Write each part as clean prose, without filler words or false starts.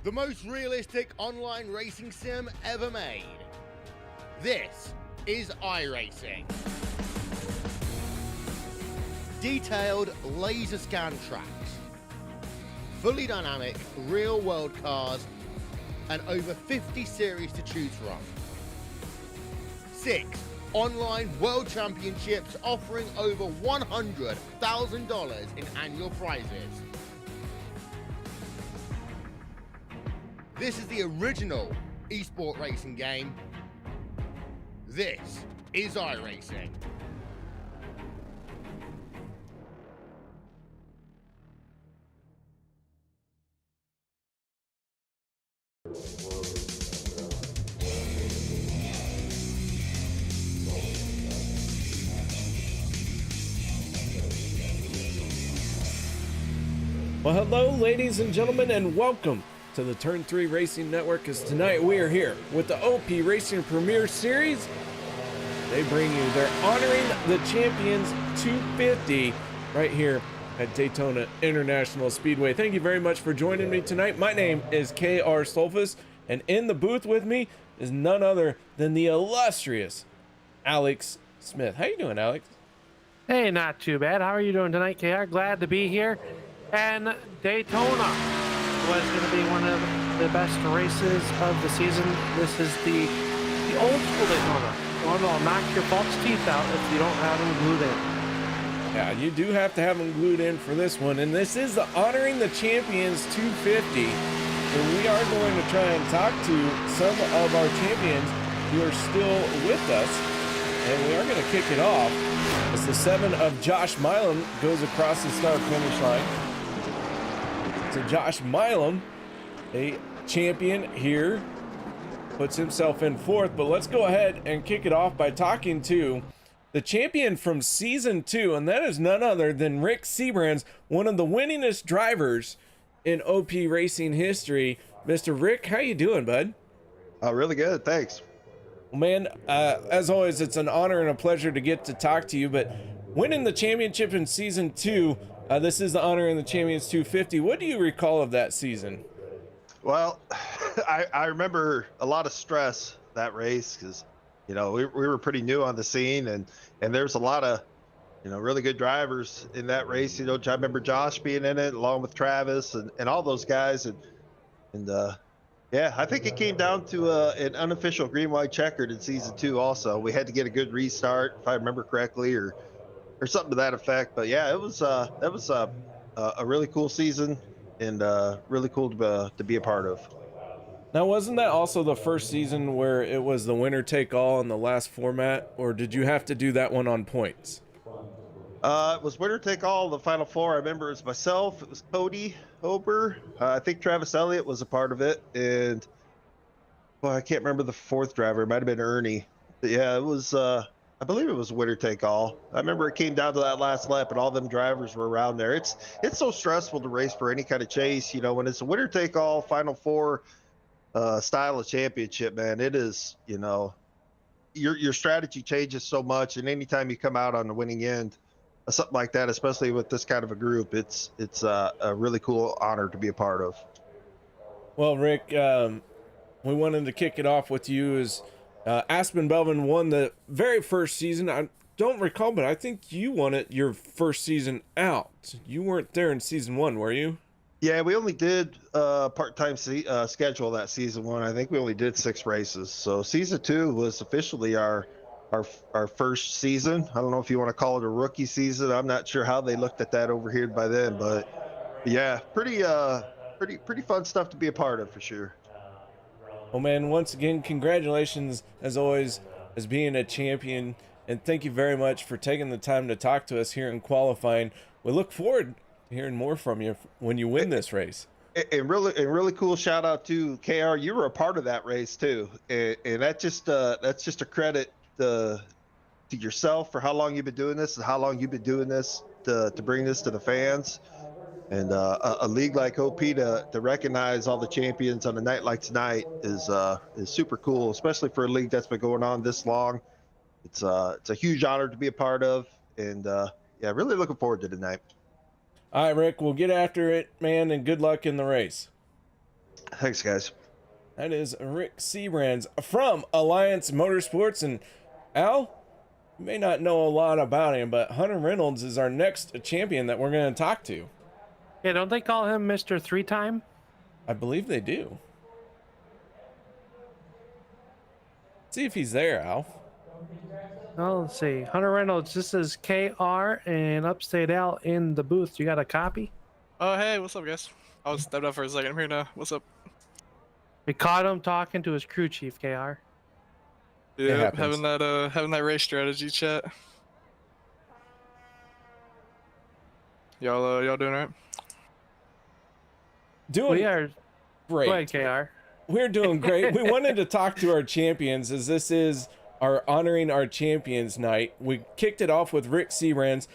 the most realistic online racing sim ever made. This is iRacing. Detailed laser scan tracks, fully dynamic real-world cars, and over 50 series to choose from. 6 online world championships offering over $100,000 in annual prizes. This is the original esport racing game. This is iRacing. Well, hello, ladies and gentlemen, and welcome to the Turn 3 Racing Network, as tonight we are here with the OP Racing Premier Series. They bring you, they're honoring the Champions 250 right here at Daytona International Speedway. Thank you very much for joining me tonight. My name is KR Stolfus, and in the booth with me is none other than the illustrious Alex Smith. How you doing, Alex? Hey, not too bad. How are you doing tonight, KR? Glad to be here. And Daytona was going to be one of the best races of the season. This is the old school Daytona. The one that'll knock your false teeth out if you don't have them glued in. Yeah, you do have to have them glued in for this one. And this is the Honoring the Champions 250. And we are going to try and talk to some of our champions who are still with us. And we are going to kick it off as the 7 of Josh Milam goes across the start finish line. So Josh Milam, a champion here, puts himself in 4th. But let's go ahead and kick it off by talking to the champion from season 2, and that is none other than Rick Seabrands, one of the winningest drivers in OP racing history. Mr. Rick, how you doing, bud? Really good, thanks. Well, man, as always, it's an honor and a pleasure to get to talk to you, but winning the championship in season 2, this is the Honoring the Champions 250. What do you recall of that season? Well, I remember a lot of stress that race because, you know, we were pretty new on the scene, and there's a lot of, you know, really good drivers in that race. You know, I remember Josh being in it along with Travis and all those guys. And yeah, I think it came down to an unofficial green-white checkered in season 2 also. We had to get a good restart, if I remember correctly, or something to that effect. But yeah, that was a really cool season and really cool to be a part of. Now, wasn't that also the first season where it was the winner take all in the last format, or did you have to do that one on points? It was winner take all, the final 4. I remember it was myself, it was Cody Ober, I think Travis Elliott was a part of it, and well, I can't remember the 4th driver. It might have been Ernie. But yeah, it was I believe it was winner take all. I remember it came down to that last lap and all them drivers were around there. It's so stressful to race for any kind of chase, you know, when it's a winner take all final 4 style of championship, man. It is, you know, your strategy changes so much, and anytime you come out on the winning end of something like that, especially with this kind of a group, it's a really cool honor to be a part of. Well, Rick, we wanted to kick it off with you as Aspen Belvin won the very first season. I don't recall, but I think you won it your first season out. You weren't there in season 1, were you? Yeah, we only did part-time schedule that season 1. I think we only did 6 races. So season 2 was officially our first season. I don't know if you want to call it a rookie season. I'm not sure how they looked at that over here by then, but yeah, pretty fun stuff to be a part of for sure. Well, man, once again, congratulations as always as being a champion, and thank you very much for taking the time to talk to us here in qualifying. We look forward to hearing more from you when you win this race. And really cool shout out to KR. You were a part of that race too, and that's just a credit to yourself for how long you've been doing this and how long you've been doing this to bring this to the fans. And a league like OP to recognize all the champions on a night like tonight is super cool, especially for a league that's been going on this long. It's a huge honor to be a part of, and yeah, really looking forward to tonight. All right, Rick, we'll get after it, man, and good luck in the race. Thanks, guys. That is Rick Seabrands from Alliance Motorsports. And Al, you may not know a lot about him, but Hunter Reynolds is our next champion that we're going to talk to. Yeah, don't they call him Mr. Three-Time? I believe they do. See if he's there, Al. Oh, let's see. Hunter Reynolds, this is KR and Upstate Al in the booth. You got a copy? Oh, hey, what's up, guys? I was stepped up for a second. I'm here now. What's up? We caught him talking to his crew chief, KR. Yeah, happens. having that race strategy chat. Y'all doing all right? Doing We are. great. Go ahead, KR. We're doing great. We wanted to talk to our champions as this is our honoring our champions night. We kicked it off with Rick Seabrands.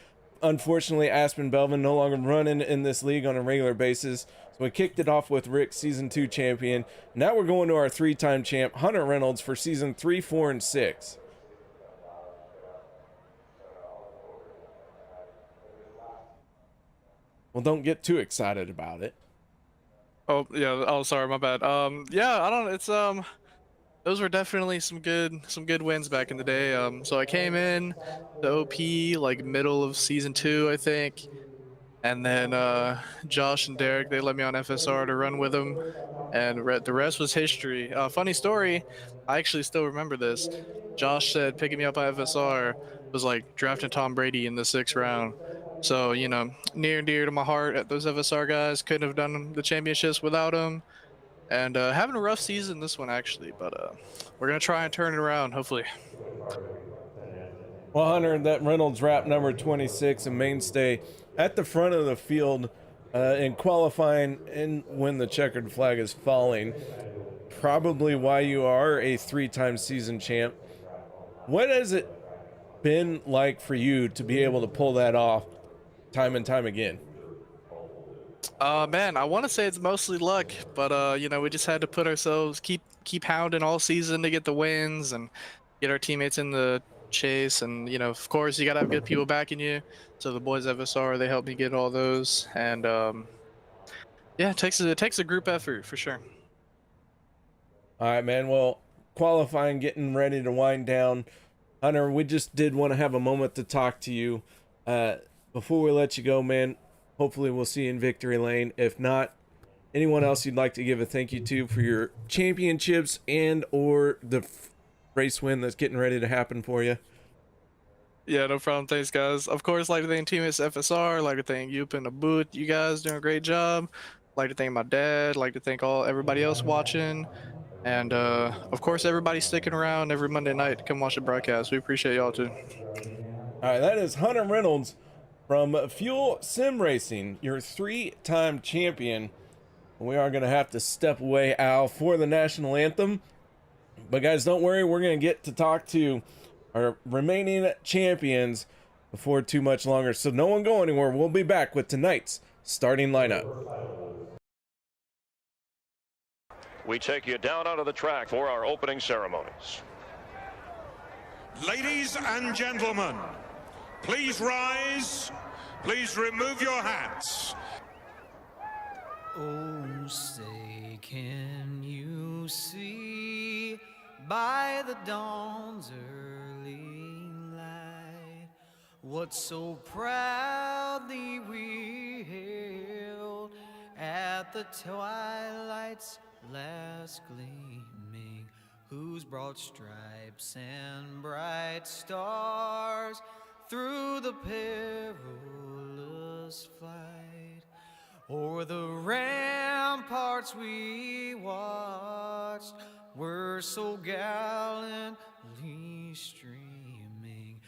Unfortunately, Aspen Belvin no longer running in this league on a regular basis. So we kicked it off with Rick, season 2 champion. Now we're going to our 3-time champ, Hunter Reynolds, for season 3, 4, and 6. Well, don't get too excited about it. Oh yeah. Oh, sorry, my bad. Yeah, I don't. It's those were definitely some good wins back in the day. So I came in the OP like middle of season 2, I think, and then Josh and Derek, they let me on FSR to run with them, and the rest was history. Funny story, I actually still remember this. Josh said picking me up at FSR was like drafting Tom Brady in the 6th round. So, you know, near and dear to my heart at those FSR guys. Couldn't have done the championships without them. And having a rough season this one, actually. But we're going to try and turn it around, hopefully. Well, Hunter, that Reynolds wrap number 26, a mainstay at the front of the field in qualifying and when the checkered flag is falling. Probably why you are a 3-time season champ. What has it been like for you to be able to pull that off time and time again? Man, I want to say it's mostly luck, but you know, we just had to put ourselves keep hounding all season to get the wins and get our teammates in the chase. And you know, of course, you gotta have good people backing you. So the boys at FSR, they helped me get all those. And yeah, it takes a group effort for sure. All right, man. Well, qualifying, getting ready to wind down. Hunter, we just did want to have a moment to talk to you. Before we let you go, man, hopefully we'll see you in victory lane. If not, anyone else you'd like to give a thank you to for your championships and or the race win that's getting ready to happen for you? Yeah, no problem. Thanks, guys. Of course, like to thank teammates FSR. Like to thank you in the booth. You guys doing a great job. Like to thank my dad. Like to thank everybody else watching. And of course, everybody sticking around every Monday night to come watch the broadcast. We appreciate y'all too. All right, that is Hunter Reynolds from Fuel Sim Racing, your 3-time champion. We are going to have to step away, Al, for the national anthem. But guys, don't worry, we're going to get to talk to our remaining champions before too much longer. So no one go anywhere. We'll be back with tonight's starting lineup. We take you down onto the track for our opening ceremonies. Ladies and gentlemen, please rise. Please remove your hats. Oh, say, can you see by the dawn's early light what so proudly we hailed at the twilight's last gleaming, whose broad stripes and bright stars through the perilous fight o'er the ramparts we watched were so gallantly streaming,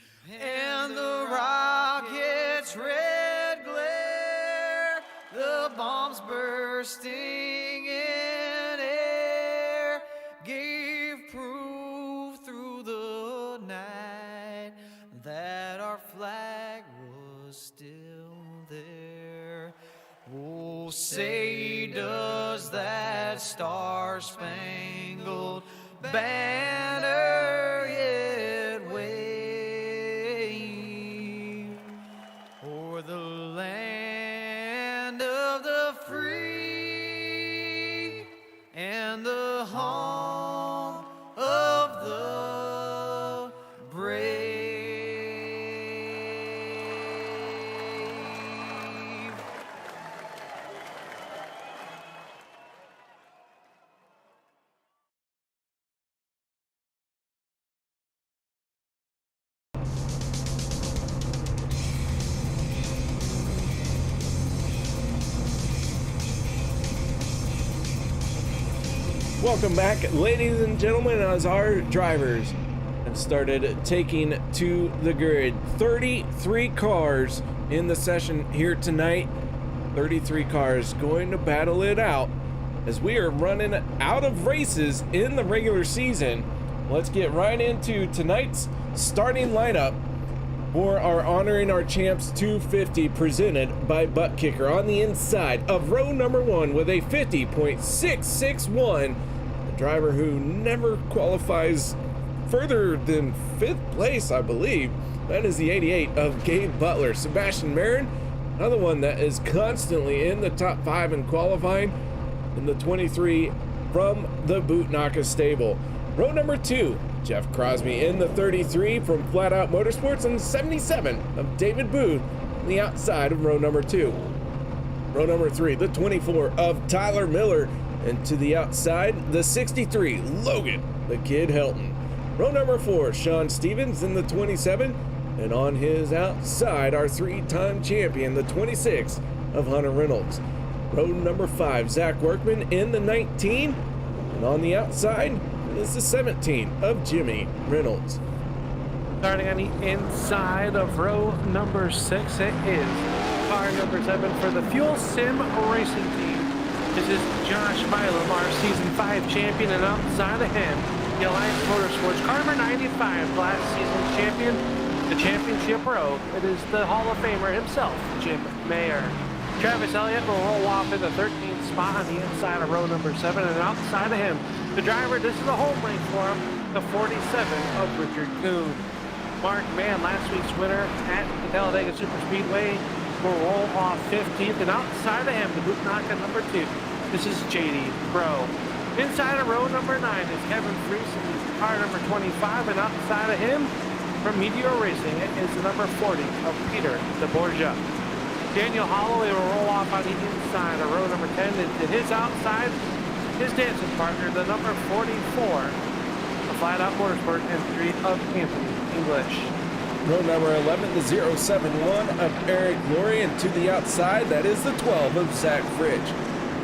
and the rocket's red glare, the bombs bursting in air, gave proof through the night that our flag was still there. Oh, say does that star-spangled banner yet wave o'er the land of the free Welcome back, ladies and gentlemen, as our drivers have started taking to the grid. 33 cars in the session here tonight. 33 cars going to battle it out as we are running out of races in the regular season. Let's get right into tonight's starting lineup for our Honoring Our Champs 250 presented by Butt Kicker. On the inside of row number 1 with a 50.661, a driver who never qualifies further than 5th place, I believe. That is the 88 of Gabe Butler. Sebastian Marin, another one that is constantly in the top 5 in qualifying, in the 23 from the Bootnaka stable. Row number 2, Jeff Crosby in the 33 from Flat Out Motorsports, and the 77 of David Booth on the outside of row number 2. Row number 3, the 24 of Tyler Miller, and to the outside, the 63, Logan the Kid Helton. Row number 4, Sean Stevens in the 27, and on his outside, our 3-time champion, the 26 of Hunter Reynolds. Row number 5, Zach Workman in the 19, and on the outside is the 17 of Jimmy Reynolds. Starting on the inside of row number 6, it is car number 7 for the Fuel Sim Racing Team. This is Josh Milam, our Season 5 champion, and outside of him, the Alliance Motorsports car number 95, last season's champion, the championship row. It is the Hall of Famer himself, Jim Mayer. Travis Elliott will roll off in the 13th spot on the inside of row number 7, and outside of him, the driver, this is a home race for him, the 47 of Richard Kuhn. Mark Mann, last week's winner at the Talladega Superspeedway, will roll off 15th, and outside of him, the Bootnaka number 2, this is JD Pro. Inside of row number 9 is Kevin Freese in car number 25, and outside of him, from Meteor Racing, it is the number 40 of Peter DeBorgia. Daniel Holloway will roll off on the inside of row number 10, and to his outside, his dancing partner, the number 44, the Flat Out Motorsport entry of Anthony English. Row number 11, the 071 of Eric Lurie, and to the outside, that is the 12 of Zach Fridge.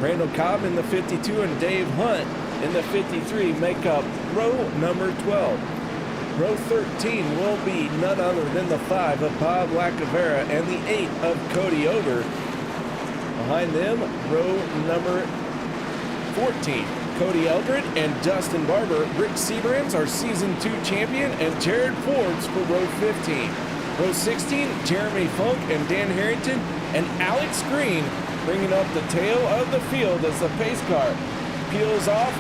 Randall Cobb in the 52 and Dave Hunt in the 53 make up row number 12. Row 13 will be none other than the 5 of Bob Lacavera and the 8 of Cody Ober. Behind them, row number 14, Cody Eldred and Dustin Barber. Rick Seabrams, our Season 2 champion, and Jared Forbes for row 15. Row 16, Jeremy Funk and Dan Harrington, and Alex Green bringing up the tail of the field as the pace car peels off.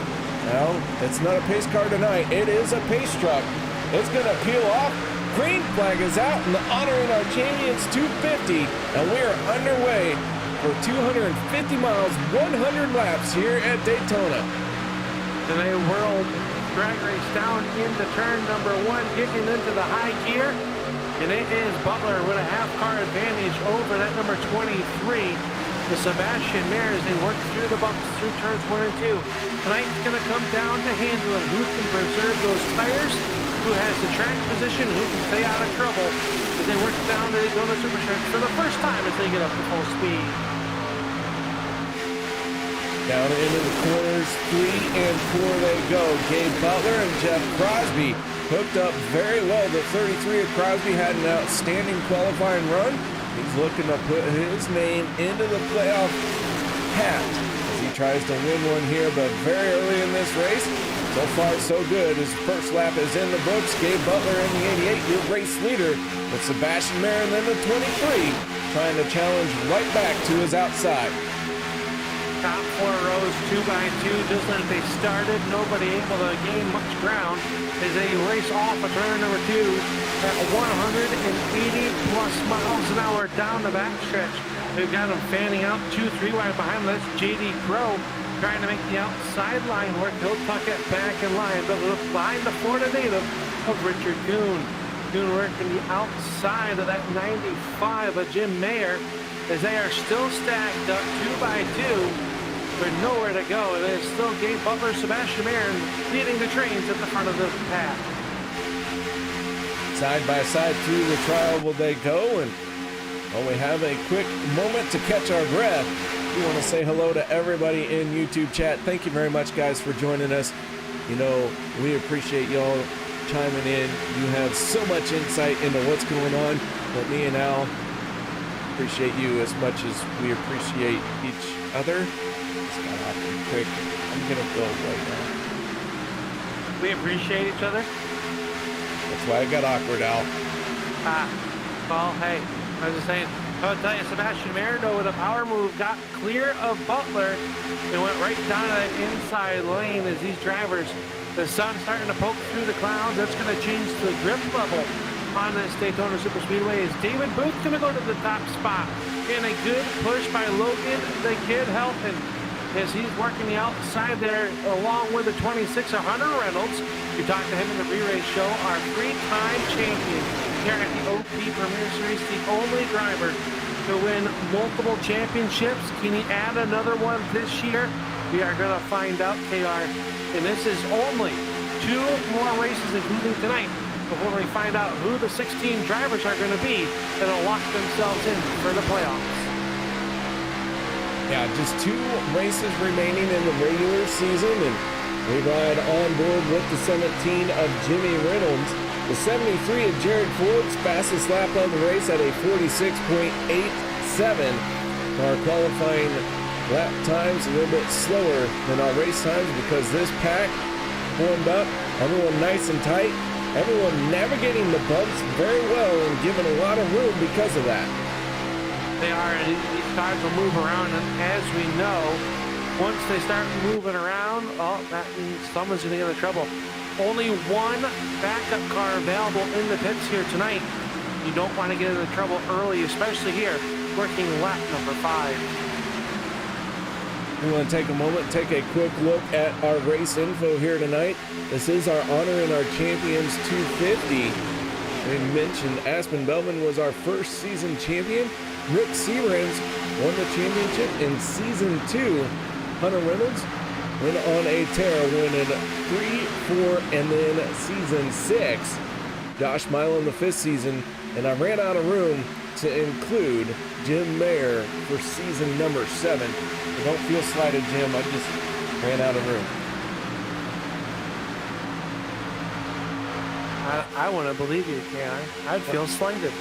Now, it's not a pace car tonight, it is a pace truck. It's going to peel off. Green flag is out in the Honoring Our Champions 250, and we are underway for 250 miles, 100 laps here at Daytona. And a world drag race down into turn number 1, getting into the high gear. And it is Butler with a half-car advantage over that number 23. The Sebastian Mayer as they work through the bumps through turns 1 and 2. Tonight's going to come down to handling who can preserve those tires, who has the track position, who can stay out of trouble as they work down the Daytona Superstretch for the first time as they get up to full speed. Down into the corners, 3 and 4 they go. Gabe Butler and Jeff Crosby hooked up very well. The 33 of Crosby had an outstanding qualifying run. He's looking to put his name into the playoff hat as he tries to win one here, but very early in this race. So far, so good. His first lap is in the books. Gabe Butler in the 88, your race leader, with Sebastian Mayer then the 23, trying to challenge right back to his outside. Top 4 rows, 2 by 2, just as they started. Nobody able to gain much ground as they race off of turn number 2 at 180 plus miles an hour down the backstretch. We've got them fanning out 2-3 wide behind them. That's JD Crow trying to make the outside line work. He'll tuck it back in line, but look behind the Florida native of Richard Kuhn. Kuhn working the outside of that 95 of Jim Mayer as they are still stacked up 2 by 2. With nowhere to go. It is still Gabe Butler, Sebastian Mayer leading the trains at the front of the pack. Side by side through the trial will they go, and while we have a quick moment to catch our breath, we want to say hello to everybody in YouTube chat. Thank you very much, guys, for joining us. You know, we appreciate y'all chiming in. You have so much insight into what's going on, but me and Al appreciate you as much as we appreciate each other. Just got off real quick. I'm gonna go right now. We appreciate each other. That's why I got awkward, Al. Well, hey, I was just saying, I'll tell you, Sebastian Merino with a power move got clear of Butler and went right down to the inside lane as these drivers, the sun's starting to poke through the clouds. That's going to change the grip level on this Daytona Superspeedway as David Booth's going to go to the top spot. And a good push by Logan, the kid helping as he's working the outside there along with the 26 Hunter Reynolds. We talked to him in the re-race show, our three-time champion here at the OP Premier Series, the only driver to win multiple championships. Can he add another one this year? We are going to find out, KR. And this is only 2 more races, including tonight, before we find out who the 16 drivers are going to be that'll lock themselves in for the playoffs. Yeah, just 2 races remaining in the regular season, and we ride on board with the 17 of Jimmy Reynolds. The 73 of Jared Ford's fastest lap of the race at a 46.87. Our qualifying lap times a little bit slower than our race times because this pack formed up, everyone nice and tight, everyone navigating the bumps very well and given a lot of room because of that. They are, and these cars will move around, and as we know, once they start moving around, oh, that means someone's going to get in trouble. Only 1 backup car available in the pits here tonight. You don't want to get into trouble early, especially here, working lap number 5. We want to take a moment, take a quick look at our race info here tonight. This is our Honor in Our Champions 250. We mentioned Aspen Bellman was our first season champion. Rick Searams won the championship in season 2. Hunter Reynolds went on a tear, winning 3, 4, and then season 6. Josh Milo in the 5th season, and I ran out of room to include Jim Mayer for season number 7. So don't feel slighted, Jim. I just ran out of room. I want to believe you, K.I. I'd feel slighted.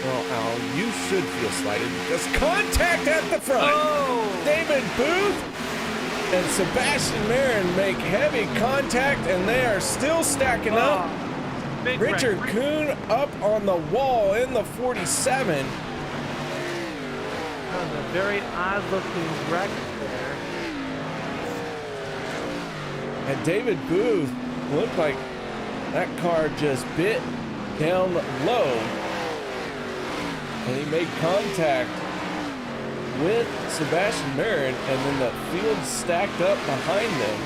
Well, Al, you should feel slighted because contact at the front. Oh! David Booth and Sebastian Marin make heavy contact, and they are still stacking up. Big Richard wreck. Kuhn up on the wall in the 47. That was a very odd-looking wreck there. And David Booth looked like that car just bit down low. And he made contact with Sebastian Marin, and then the field stacked up behind them.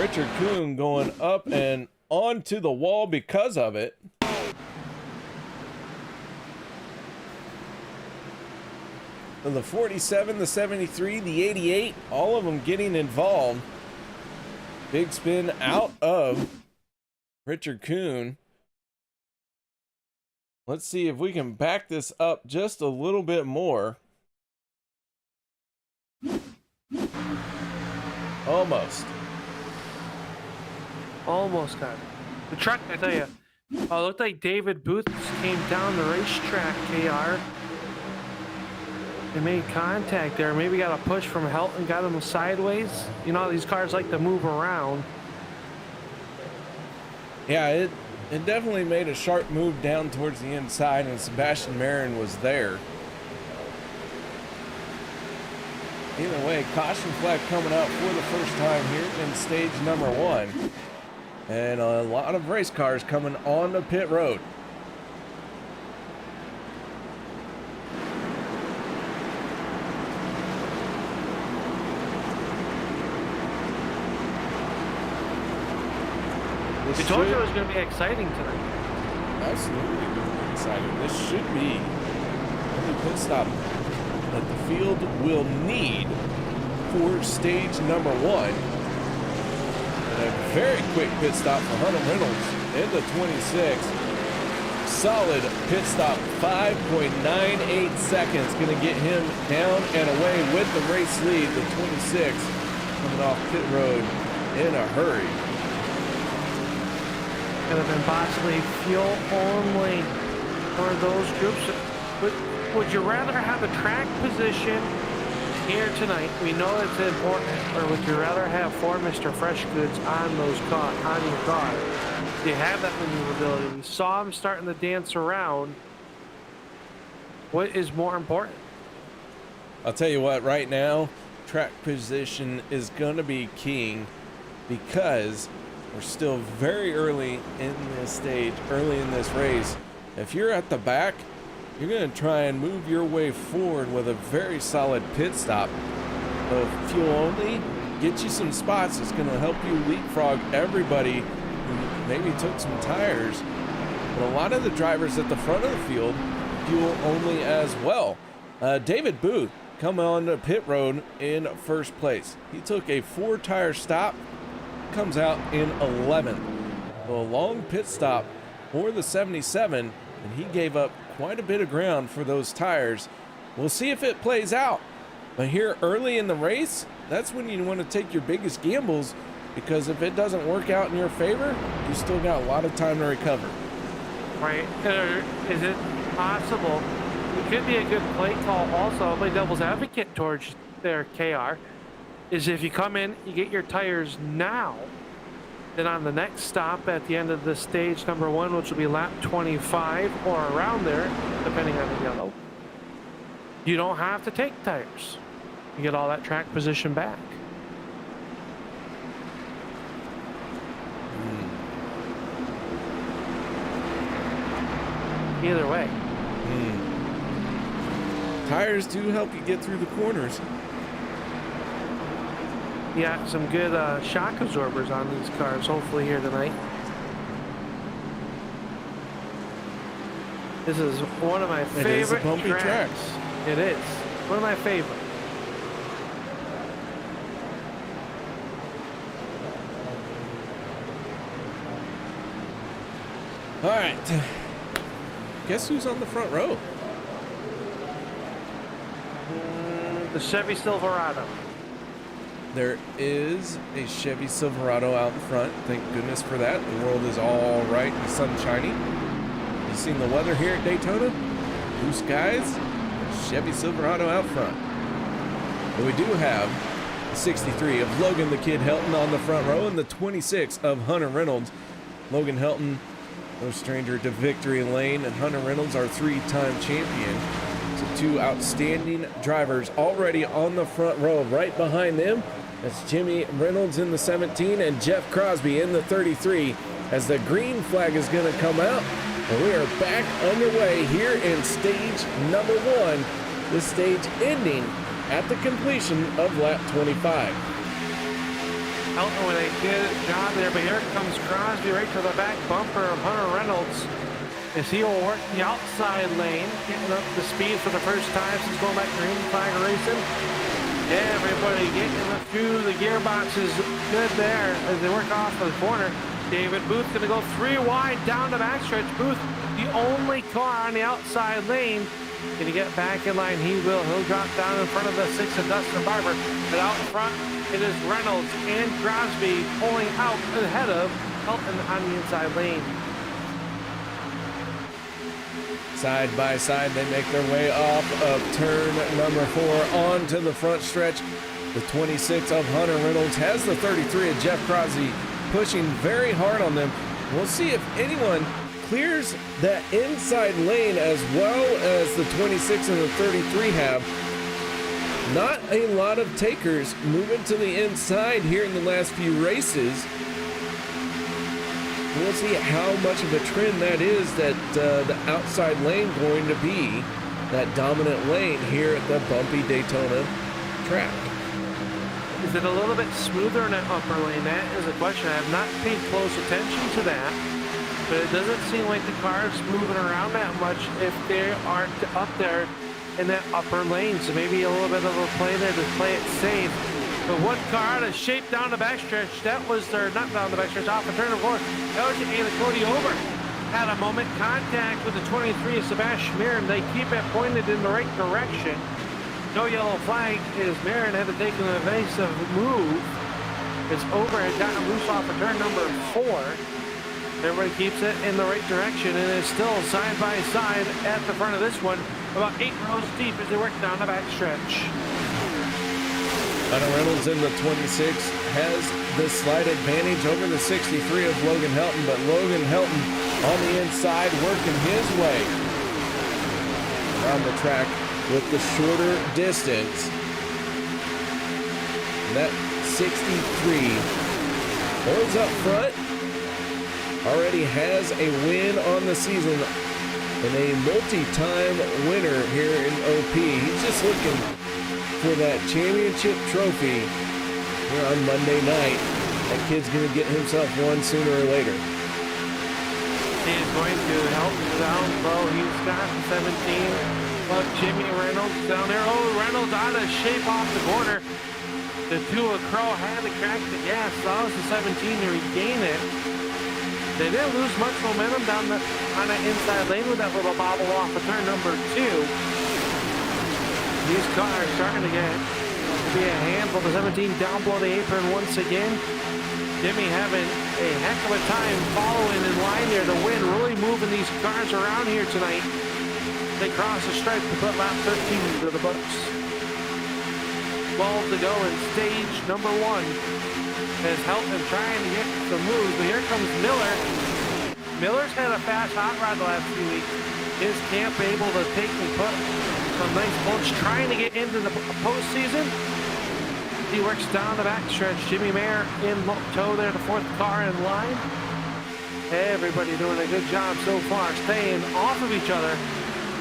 Richard Kuhn going up and onto the wall because of it. And the 47, the 73, the 88, all of them getting involved. Big spin out of Richard Kuhn. Let's see if we can back this up just a little bit more. Almost. Almost got it. The truck, I tell you, it looked like David Booth came down the racetrack, KR. They made contact there. Maybe got a push from Helton, got him sideways. You know, these cars like to move around. Yeah, it definitely made a sharp move down towards the inside, and Sebastian Marin was there. Either way, caution flag coming out for the first time here in stage number 1. And a lot of race cars coming on the pit road. We told you it was going to be exciting tonight. Absolutely going to be exciting. This should be the only pit stop that the field will need for stage number 1. And a very quick pit stop for Hunter Reynolds in the 26. Solid pit stop, 5.98 seconds. Going to get him down and away with the race lead. The 26 coming off pit road in a hurry. Could have been possibly fuel only for those groups. Would you rather have the track position here tonight? We know it's important. Or would you rather have 4 Mr. Fresh Goods on those on your car? Do you have that maneuverability? We saw him starting to dance around. What is more important? I'll tell you what, right now, track position is going to be king because we're still very early in this stage, early in this race. If you're at the back, you're going to try and move your way forward with a very solid pit stop. The fuel only, get you some spots. It's going to help you leapfrog everybody who maybe took some tires. But a lot of the drivers at the front of the field, fuel only as well. David Booth come on to pit road in first place. He took a 4-tire stop, comes out in 11th. A long pit stop for the 77, and he gave up quite a bit of ground for those tires. We'll see if it plays out. But here early in the race, that's when you want to take your biggest gambles, because if it doesn't work out in your favor, you still got a lot of time to recover. Right. Is it possible? It could be a good play call also. I'll play devil's advocate towards their KR. Is if you come in, you get your tires now, then on the next stop at the end of the stage number 1, which will be lap 25 or around there, depending on the yellow, you don't have to take tires. You get all that track position back. Either way. Tires do help you get through the corners. Yeah, some good shock absorbers on these cars, hopefully here tonight. This is one of my favorite It is a bumpy track. It is. One of my favorite. All right. Guess who's on the front row? The Chevy Silverado. There is a Chevy Silverado out in front. Thank goodness for that. The world is all right and sunshiny. You seen the weather here at Daytona? Blue skies, Chevy Silverado out front. But we do have the 63 of Logan the Kid Helton on the front row and the 26 of Hunter Reynolds. Logan Helton, no stranger to victory lane, and Hunter Reynolds, our 3-time champion. So 2 outstanding drivers already on the front row. Right behind them, that's Jimmy Reynolds in the 17 and Jeff Crosby in the 33 as the green flag is going to come out. And we are back underway here in stage number 1. This stage ending at the completion of lap 25. Helton with a good job there, but here comes Crosby right to the back bumper of Hunter Reynolds as he will work the outside lane, getting up to speed for the first time since going back green flag racing. Everybody getting through the gearbox is good there as they work off of the corner. David Booth going to go 3 wide down the backstretch. Booth, the only car on the outside lane. Going to get back in line. He will. He'll drop down in front of the 6 of Dustin Barber. But out front, it is Reynolds and Crosby pulling out ahead of Helton on the inside lane. Side by side, they make their way off of turn number 4 onto the front stretch. The 26 of Hunter Reynolds has the 33 of Jeff Crosby pushing very hard on them. We'll see if anyone clears that inside lane as well as the 26 and the 33 have. Not a lot of takers moving to the inside here in the last few races. We'll see how much of a trend that is, that the outside lane going to be that dominant lane here at the bumpy Daytona track. Is it a little bit smoother in that upper lane? That is a question. I have not paid close attention to that, but it doesn't seem like the cars moving around that much if they aren't up there in that upper lane. So maybe a little bit of a play there to play it safe The one car out of shape down the backstretch. That was their, not down the backstretch, off the turn of course. That was Cody Ober. Had a moment contact with the 23 of Sebastian Marin. They keep it pointed in the right direction. No yellow flag as Marin had to take an evasive move. As Ober had gotten loose off of turn number 4. Everybody keeps it in the right direction and is still side by side at the front of this one, about 8 rows deep as they work down the backstretch. Hunter Reynolds in the 26 has the slight advantage over the 63 of Logan Helton, but Logan Helton on the inside working his way around the track with the shorter distance. And that 63 holds up front, already has a win on the season and a multi-time winner here in OP. He's just looking for that championship trophy here on Monday night. That kid's going to get himself one sooner or later. He's going to help down low. He's got 17. But Jimmy Reynolds down there. Oh, Reynolds out of shape off the corner. The 2 of Crow had to crack the gas. Allows the 17 to regain it. They didn't lose much momentum down on the inside lane with that little bobble off of turn number 2. These cars starting to be a handful. The 17 down below the apron once again. Jimmy having a heck of a time following in line there to win, really moving these cars around here tonight. They cross the stripe to put lap 13 to the books. 12 to go in stage number 1. As Helton trying to get the move, but here comes Miller. Miller's had a fast hot rod the last few weeks. His camp able to take and put some nice points, trying to get into the postseason. He works down the backstretch. Jimmy Mayer in tow there, the 4th car in line. Everybody doing a good job so far, staying off of each other.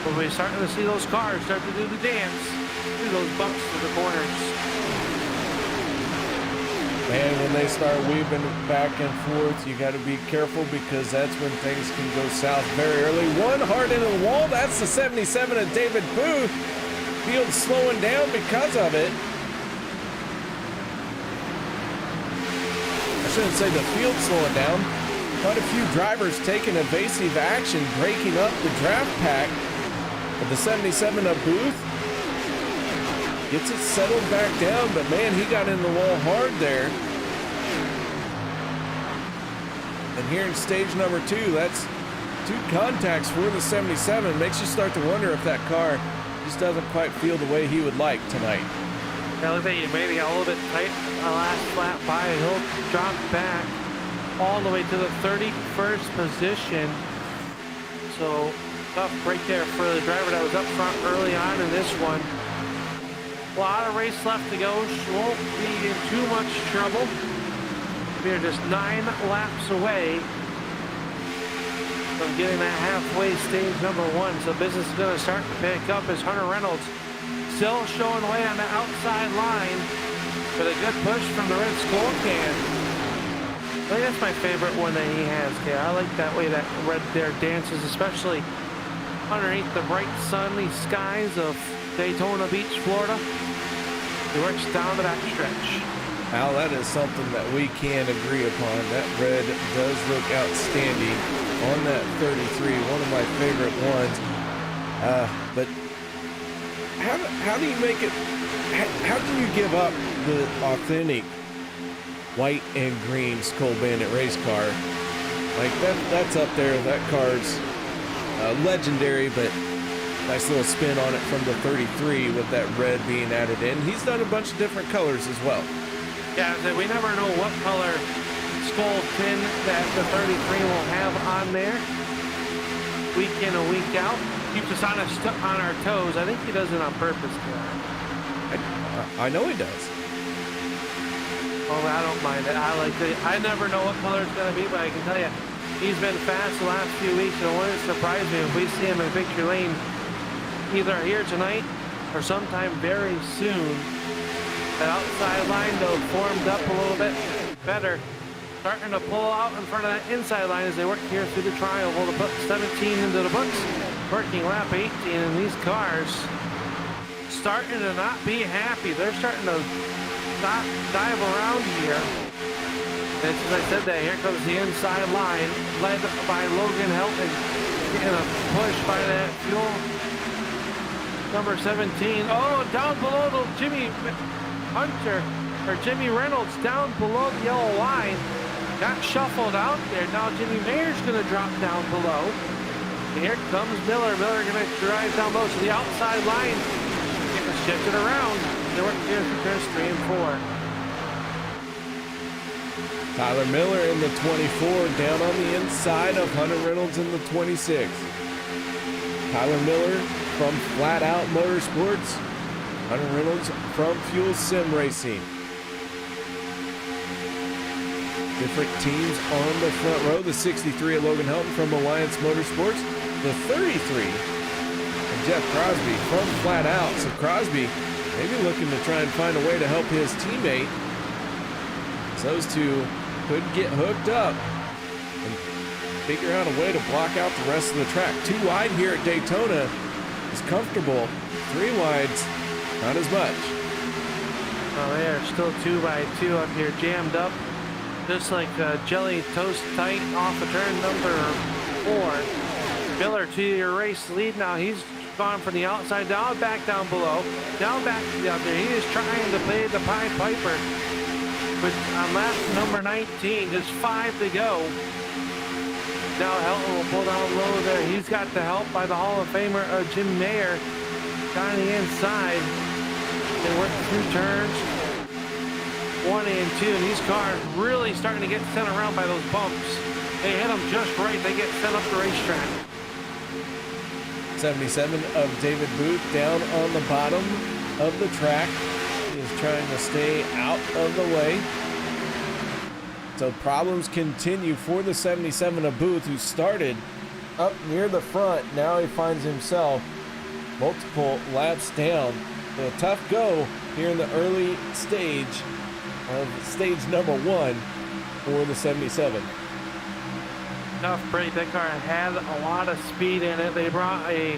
But we're starting to see those cars start to do the dance through those bumps to the corners. And when they start weaving back and forth, you got to be careful because that's when things can go south very early. One hard into the wall. That's the 77 of David Booth. Field slowing down because of it. I shouldn't say the field slowing down. Quite a few drivers taking evasive action, breaking up the draft pack. But the 77 of Booth gets it settled back down, but man, he got in the wall hard there. And here in stage number 2, that's 2 contacts for the 77. Makes you start to wonder if that car just doesn't quite feel the way he would like tonight. Now look at you, maybe got a little bit tight on the last flat by, and he'll drop back all the way to the 31st position. So tough break there for the driver that was up front early on in this one. A lot of race left to go. She won't be in too much trouble. We're just 9 laps away from getting that halfway stage number 1. So business is going to start to pick up as Hunter Reynolds still showing way on the outside line. But a good push from the red skull can. I think that's my favorite one that he has. Okay, I like that way that red there dances, especially underneath the bright sunny skies of Daytona Beach, Florida. He works down the backstretch. Al, that is something that we can agree upon. That red does look outstanding on that 33, one of my favorite ones. But how do you make it, how can you give up the authentic white and green Skull Bandit race car? Like that's up there. That car's legendary, but nice little spin on it from the 33 with that red being added in. He's done a bunch of different colors as well. Yeah, we never know what color skull pin that the 33 will have on there. Week in and week out. Keeps us on our toes. I think he does it on purpose. I know he does. Oh, I don't mind it. I like it. I never know what color it's going to be, but I can tell you, he's been fast the last few weeks, and it wouldn't surprise me if we see him in victory lane either here tonight or sometime very soon. That outside line, though, formed up a little bit better. Starting to pull out in front of that inside line as they work here through the trioval to put 17 into the books. Working lap 18, and these cars starting to not be happy. They're starting to dive around here. And as I said that, here comes the inside line, led by Logan Helton. Getting a push by that fuel. Number 17. Oh, down below the Jimmy Hunter, or Jimmy Reynolds down below the yellow line. Got shuffled out there. Now Jimmy Mayer's going to drop down below. Here comes Miller. Miller going to drive down low to the outside line. Getting shifted around. They work here for Chris 3 and 4. Tyler Miller in the 24, down on the inside of Hunter Reynolds in the 26. Tyler Miller from Flat Out Motorsports. Hunter Reynolds from Fuel Sim Racing. Different teams on the front row. The 63 of Logan Helton from Alliance Motorsports. The 33 of Jeff Crosby from Flat Out. So Crosby maybe looking to try and find a way to help his teammate. So those two could get hooked up and figure out a way to block out the rest of the track. 2 wide here at Daytona is comfortable. 3 wides, not as much. Oh, they are still 2 by 2 up here, jammed up. Just like jelly toast tight off of turn number 4. Miller to your race lead now. He's gone from the outside down, back down below, down back to the out there. He is trying to play the Pied Piper. But on lap number 19, just 5 to go. Now Helton will pull down low there. He's got the help by the Hall of Famer Jim Mayer down the inside. They work through turns 1 and 2, and these cars really starting to get sent around by those bumps. They hit them just right. They get sent up the racetrack. 77 of David Booth down on the bottom of the track. He is trying to stay out of the way. So problems continue for the 77 of Booth, who started up near the front. Now he finds himself multiple laps down. A tough go here in the early stage of stage number 1 for the 77. Tough break. That car had a lot of speed in it. They brought a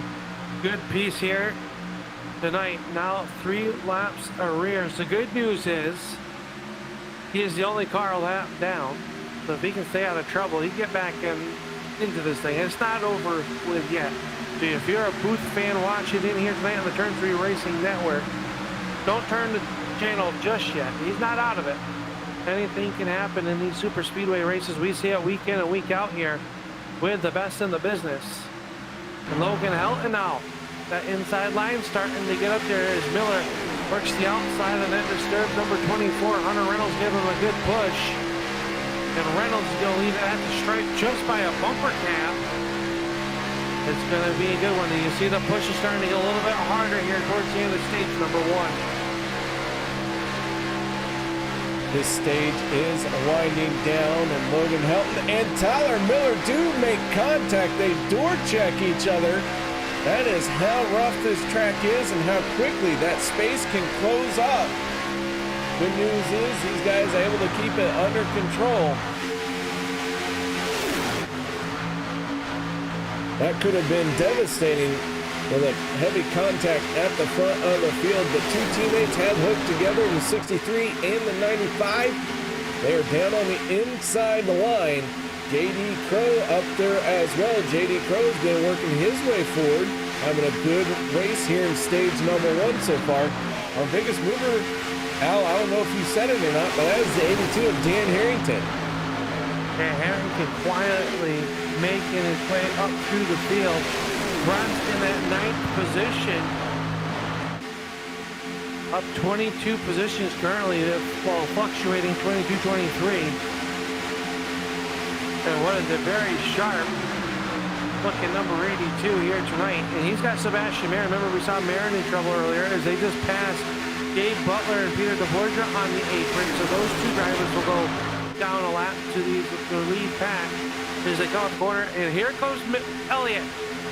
good piece here tonight. Now 3 laps arrears. The good news is he is the only car a lap down. So if he can stay out of trouble, he can get back into this thing. It's not over with yet. So if you're a Booth fan watching in here tonight on the Turn 3 Racing Network, don't turn the channel just yet. He's not out of it. Anything can happen in these super speedway races. We see it week in and week out here with the best in the business. And Logan Helton now. That inside line starting to get up there as Miller works the outside and then disturbs number 24. Hunter Reynolds giving him a good push. And Reynolds is going to leave it at the stripe just by a bumper cap. It's going to be a good one. And you see the push is starting to get a little bit harder here towards the end of stage number 1. This stage is winding down, and Logan Helton and Tyler Miller do make contact. They door check each other. That is how rough this track is and how quickly that space can close up. Good news is these guys are able to keep it under control. That could have been devastating with a heavy contact at the front of the field, but 2 teammates had hooked together, the 63 and the 95. They are down on the inside the line. J.D. Crow up there as well. J.D. Crow's been working his way forward, having a good race here in stage number 1 so far. Our biggest mover, Al, I don't know if you said it or not, but that is the 82 of Dan Harrington. And Harrington quietly making his way up through the field. Runs in that 9th position. Up 22 positions currently, well, fluctuating 22-23. And what is a very sharp looking number 82 here tonight. And he's got Sebastian Marin. Remember we saw Marin in trouble earlier as they just passed Gabe Butler and Peter DeBorgia on the apron. So those 2 drivers will go down a lap to the lead pack as they come up the corner. And here comes Elliott.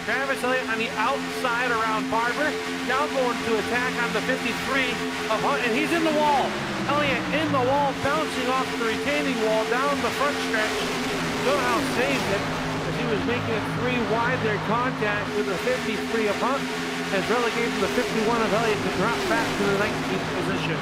Travis Elliott on the outside around Barber. Now going to attack on the 53 of Hunt, and he's in the wall. Elliott in the wall, bouncing off the retaining wall down the front stretch. Joe saved it as he was making it 3 wide. Their contact with the 53 of Hunt has relegated the 51 of Elliott to drop back to the 19th position.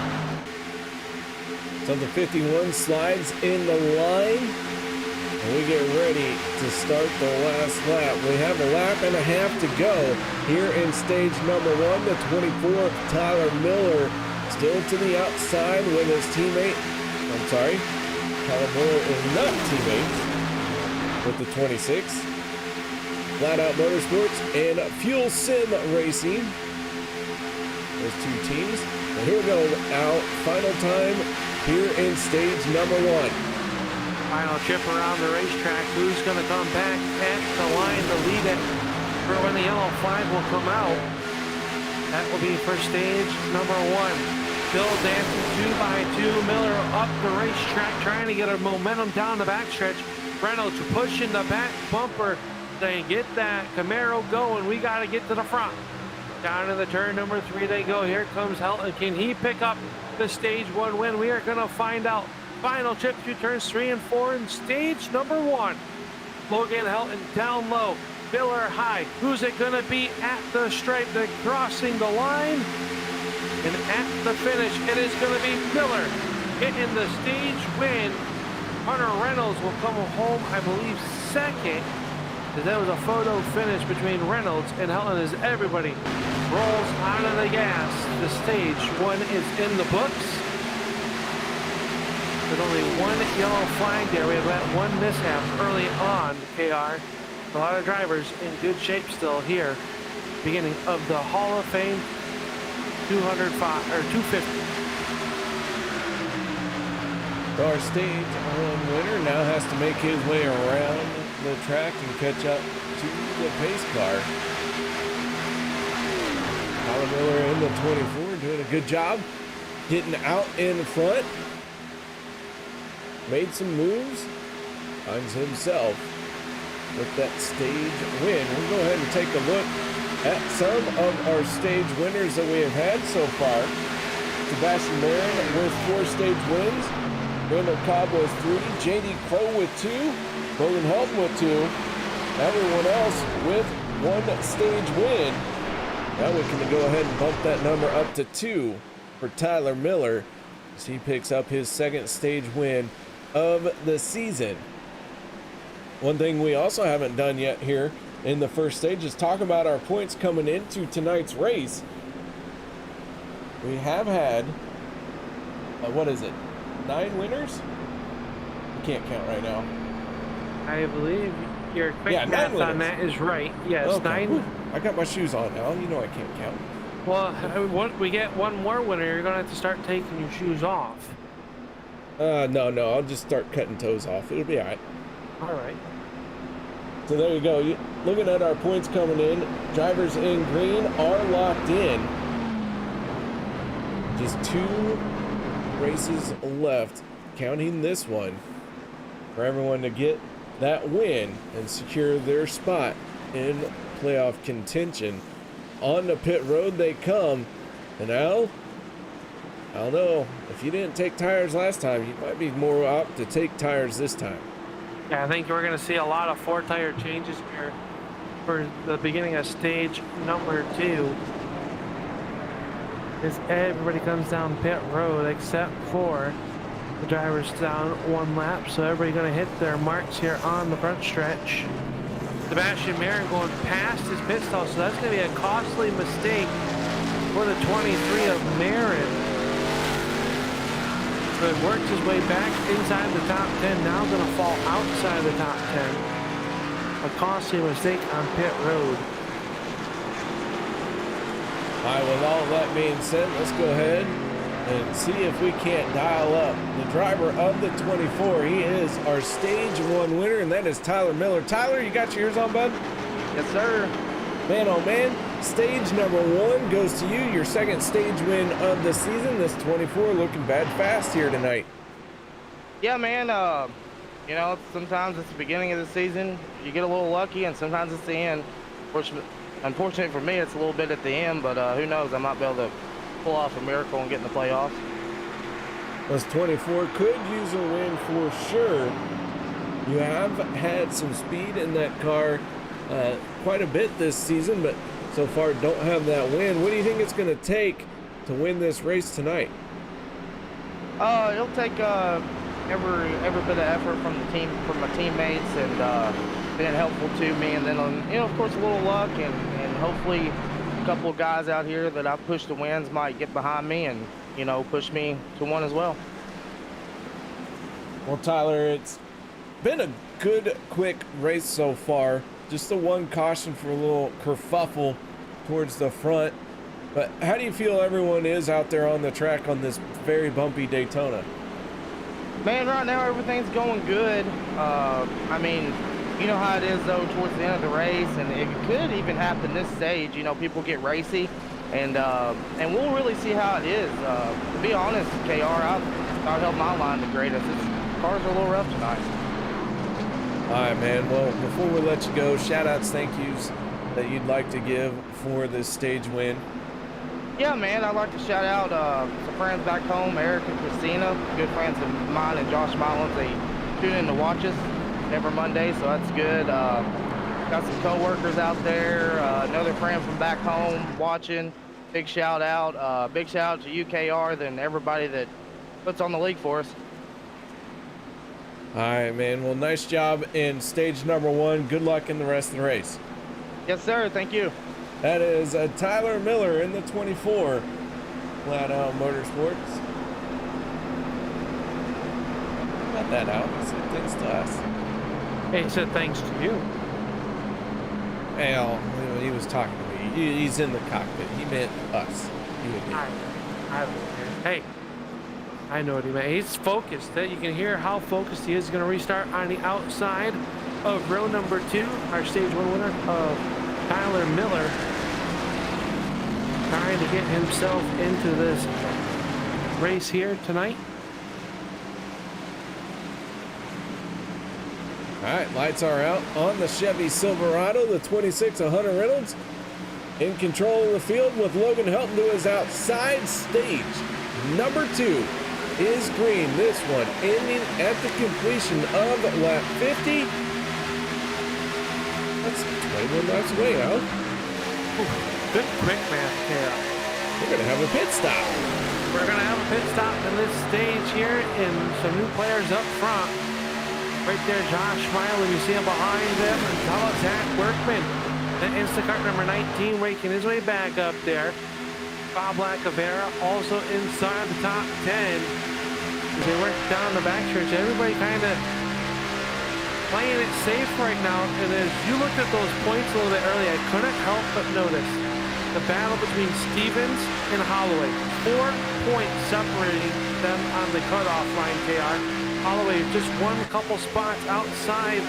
So the 51 slides in the line, and we get ready to start the last lap. We have a lap and a half to go here in stage number 1. The 24th, Tyler Miller, still to the outside with his teammate. I'm sorry, Tyler Miller is not teammates with the 26. Flat Out Motorsports and Fuel Sim Racing. Those two teams. And here we go, Al. Final time here in stage number 1. Final trip around the racetrack. Who's going to come back at the line to lead it for when the yellow flag will come out? That will be for stage number 1. Bill dancing 2x2. Miller up the racetrack trying to get a momentum down the backstretch. Reynolds pushing the back bumper. Saying, get that Camaro going. We got to get to the front. Down in the turn number 3 they go. Here comes Helton. Can he pick up the stage 1 win? We are going to find out. Final trip through turns 3 and 4 in stage number 1. Logan Helton down low. Miller high. Who's it going to be at the stripe? They're crossing the line. And at the finish, it is going to be Miller getting the stage win. Hunter Reynolds will come home, I believe, second. There was a photo finish between Reynolds and Helton as everybody rolls out of the gas. The stage 1 is in the books. There's only one yellow flag there. We have that one mishap early on, KR. A lot of drivers in good shape still here. Beginning of the Hall of Fame 250. Our stage 1 winner now has to make his way around the track and catch up to the pace car. Tyler Miller in the 24 doing a good job getting out in front. Made some moves. Finds himself with that stage win. We'll go ahead and take a look at some of our stage winners that we have had so far. Sebastian Marin with 4 stage wins. Randall Cobb with 3. J.D. Crow with 2. Logan Helton with 2. Everyone else with 1 stage win. Now we can go ahead and bump that number up to 2 for Tyler Miller as he picks up his 2nd stage win of the season. One thing we also haven't done yet here in the first stage is talk about our points coming into tonight's race. We have had, what is it, 9 winners? I can't count right now. I believe your quick math on that is right. Yes, okay. 9. Whew. I got my shoes on now. You know I can't count. Well, we get one more winner. You're going to have to start taking your shoes off. No. I'll just start cutting toes off. It'll be all right. All right. So there you go. Looking at our points coming in, drivers in green are locked in. Just 2 races left, counting this one, for everyone to get that win and secure their spot in playoff contention. On the pit road they come, and Al, I don't know, if you didn't take tires last time, you might be more apt to take tires this time. Yeah, I think we're going to see a lot of 4-tire changes here for the beginning of stage number 2. As everybody comes down pit road except for the drivers down 1 lap, so everybody going to hit their marks here on the front stretch. Sebastian Marin going past his pit stall, so that's going to be a costly mistake for the 23 of Marin. So it worked his way back inside the top 10, now going to fall outside the top 10. A costly mistake on pit road. All right, with all that being said, let's go ahead and see if we can't dial up the driver of the 24. He is our stage 1 winner, and that is Tyler Miller. Tyler, you got your ears on, bud? Yes, sir. Man, oh man, stage number 1 goes to you, your 2nd stage win of the season. This 24 looking bad fast here tonight. Yeah, man, you know, sometimes it's the beginning of the season, you get a little lucky, and sometimes it's the end. Unfortunately for me, it's a little bit at the end, but who knows, I might be able to pull off a miracle and get in the playoffs. This 24 could use a win for sure. You have had some speed in that car quite a bit this season, but so far don't have that win. What do you think it's going to take to win this race tonight? It'll take every bit of effort from the team, from my teammates, and being helpful to me, and then of course a little luck, and hopefully a couple of guys out here that I push to wins might get behind me and push me to one as well. Well, Tyler, it's been a good, quick race so far. Just the one caution for a little kerfuffle towards the front. But how do you feel everyone is out there on the track on this very bumpy Daytona? Man, right now everything's going good. I mean, you know how it is though towards the end of the race, and it could even happen this stage. People get racy, and we'll really see how it is. To be honest, KR, I held my line the greatest. Cars are a little rough tonight. All right, man. Well, before we let you go, shout-outs, thank yous that you'd like to give for this stage win. Yeah, man, I'd like to shout out some friends back home, Eric and Christina, good friends of mine, and Josh Mullins. They tune in to watch us every Monday, so that's good. Got some co-workers out there, another friend from back home watching. Big shout out to UKR, and everybody that puts on the league for us. All right, man. Well, nice job in stage number 1. Good luck in the rest of the race. Yes, sir. Thank you. That is Tyler Miller in the 24, Flat Out Motorsports. Got that out. He said thanks to us. Hey, he said thanks to you. Well, he was talking to me. He's in the cockpit. He meant us. You and me. I don't care. Hey, I know what he meant. He's focused. You can hear how focused he is. He's going to restart on the outside of row number 2. Our stage 1 winner of Tyler Miller, trying to get himself into this race here tonight. All right, lights are out on the Chevy Silverado, the 26 of Hunter Reynolds. In control of the field with Logan Helton to his outside. Stage number 2 is green. This one ending at the completion of lap 50. That's 21 laps away now. Good quick math here. We're going to have a pit stop. We're going to have a pit stop in this stage here, and some new players up front. Right there, Josh Smiley, you see him behind them, and Zach Workman. The Instacart number 19 raking his way back up there. Bob Lacavera also inside the top 10. As they work down the back stretch, everybody kind of playing it safe right now. And as you looked at those points a little bit earlier, I couldn't help but notice the battle between Stevens and Holloway. 4 points separating them on the cutoff line, KR. Holloway just one couple spots outside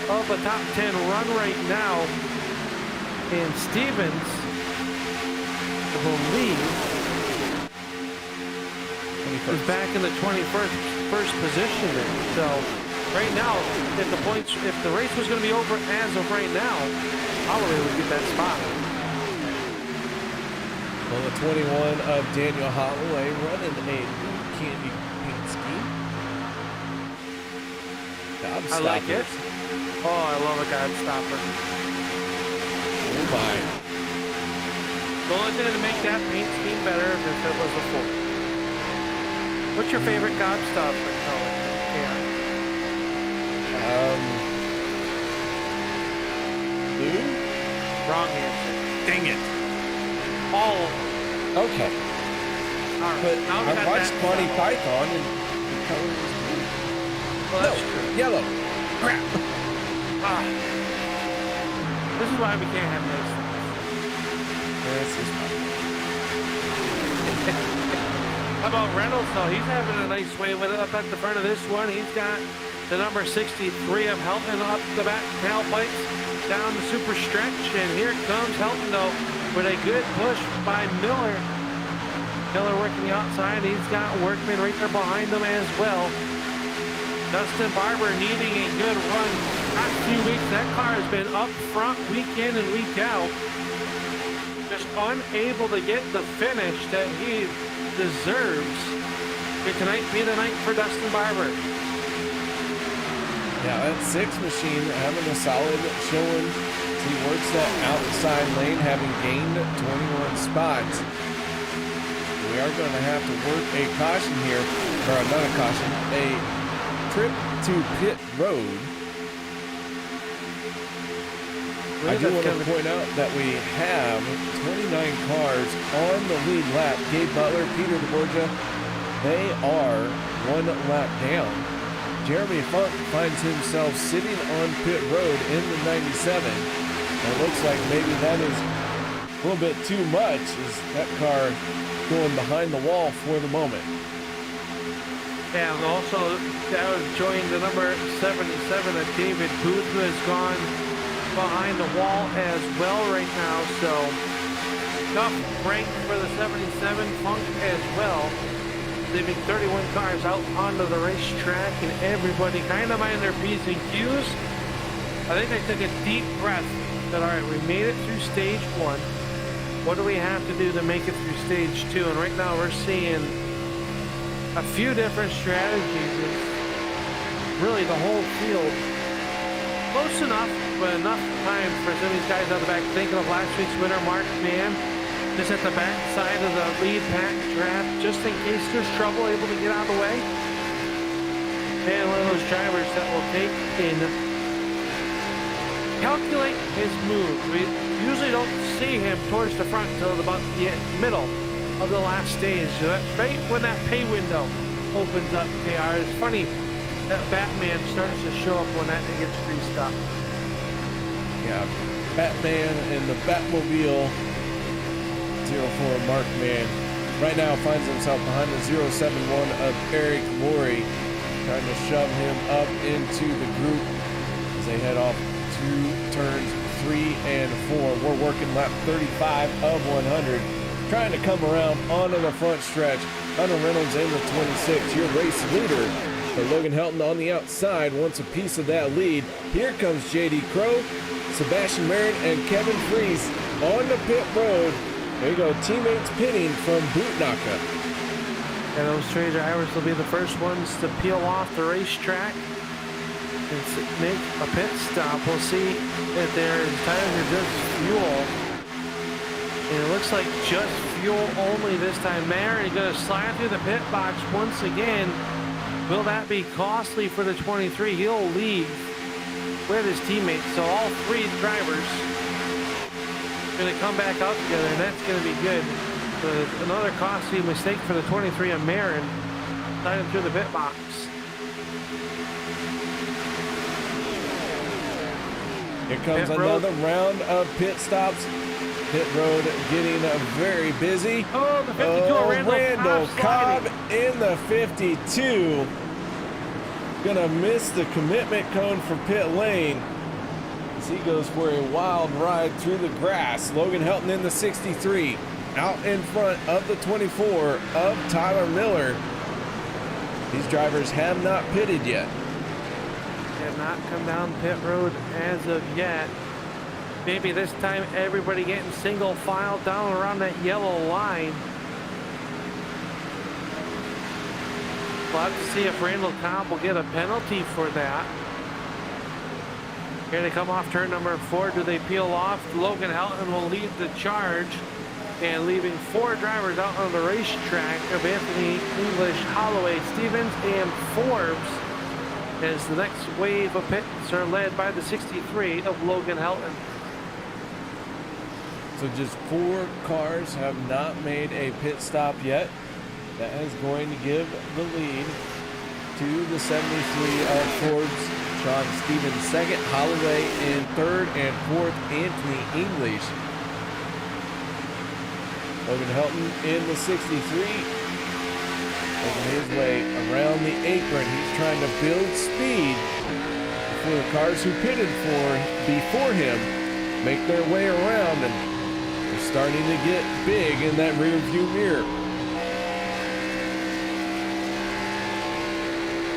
of a top 10 run right now. And Stevens, I believe, is back in the 21st position there. So right now, if the race was going to be over as of right now, Holloway would get that spot. Well, the 21 of Daniel Holloway running a candy paint scheme. I like it. Oh, I love a guide stopper. Oh my. The only thing to make that paint scheme better if it was a full. What's your favorite gobstopper color? Blue? Wrong answer. Dang it. All of them. Okay. All right. But Now we I got watched that Monty stuff. Python and the color was blue. Well, that's true. Yellow. Crap. Ah. This is why we can't have nice things. This is How about Reynolds, though? He's having a nice way with it up at the front of this one. He's got the number 63 of Helton up the back tailpipes down the super stretch. And here comes Helton, though, with a good push by Miller. Miller working the outside. He's got Workman right there behind them as well. Dustin Barber needing a good run. Last few weeks, that car has been up front week in and week out. Just unable to get the finish that he deserves. Could tonight be the night for Dustin Barber? Yeah, that 6 machine having a solid showing. He works that outside lane, having gained 21 spots. We are going to have to work a caution here. or not a caution, a trip to pit road. I do want to point out that we have 29 cars on the lead lap. Gabe Butler, Peter DeBorgia, they are 1 lap down. Jeremy Funk finds himself sitting on pit road in the 97. And it looks like maybe that is a little bit too much, as that car going behind the wall for the moment. And also, that was joined the number 77 of David Booth, who has gone behind the wall as well right now. So, tough break for the 77 Funk as well, leaving 31 cars out onto the racetrack, and everybody kind of mind their P's and Q's. I think I took a deep breath. Said, all right, we made it through stage 1. What do we have to do to make it through stage 2? And right now we're seeing a few different strategies. Really, the whole field close enough, but enough time for some of these guys out the back. Thinking of last week's winner, Mark Mann, just at the back side of the lead pack draft, just in case there's trouble, able to get out of the way. And one of those drivers that will take in, calculate his move. We usually don't see him towards the front until about the middle of the last stage. So that's right when that pay window opens up, KR. It's funny that Batman starts to show up when that gets greased up. Yeah, Batman and the Batmobile 04 Mark Mann right now finds himself behind the 071 of Eric Laurie, trying to shove him up into the group as they head off to turns 3 and 4. We're working lap 35 of 100, trying to come around onto the front stretch. Hunter Reynolds in the 26, your race leader. But Logan Helton on the outside wants a piece of that lead. Here comes JD Crow, Sebastian Marin, and Kevin Fries on the pit road. There you go, teammates pitting from Bootnaka. And those three drivers will be the first ones to peel off the racetrack and make a pit stop. We'll see if their tires are just fuel. And it looks like just fuel only this time. Marin is going to slide through the pit box once again. Will that be costly for the 23? He'll leave with his teammates. So all 3 drivers are going to come back out together, and that's going to be good. So another costly mistake for the 23 of Marin, sliding through the pit box. Here comes another round of pit stops. Pit road getting very busy. Oh, the 52 Randall Cobb in the 52. Gonna miss the commitment cone for pit lane as he goes for a wild ride through the grass. Logan Helton in the 63, out in front of the 24 of Tyler Miller. These drivers have not pitted yet. Have not come down pit road as of yet. Maybe this time everybody getting single file down around that yellow line. We'll have to see if Randall Cobb will get a penalty for that. Here they come off turn number 4. Do they peel off? Logan Helton will lead the charge, and leaving 4 drivers out on the racetrack of Anthony English, Holloway, Stevens, and Forbes, as the next wave of pits are led by the 63 of Logan Helton. So just 4 cars have not made a pit stop yet. That is going to give the lead to the 73 of Forbes. Sean Stevens second, Holloway in third, and fourth, Anthony English. Logan Helton in the 63. Making his way around the apron. He's trying to build speed before the cars who pitted before him make their way around, and they're starting to get big in that rear view mirror.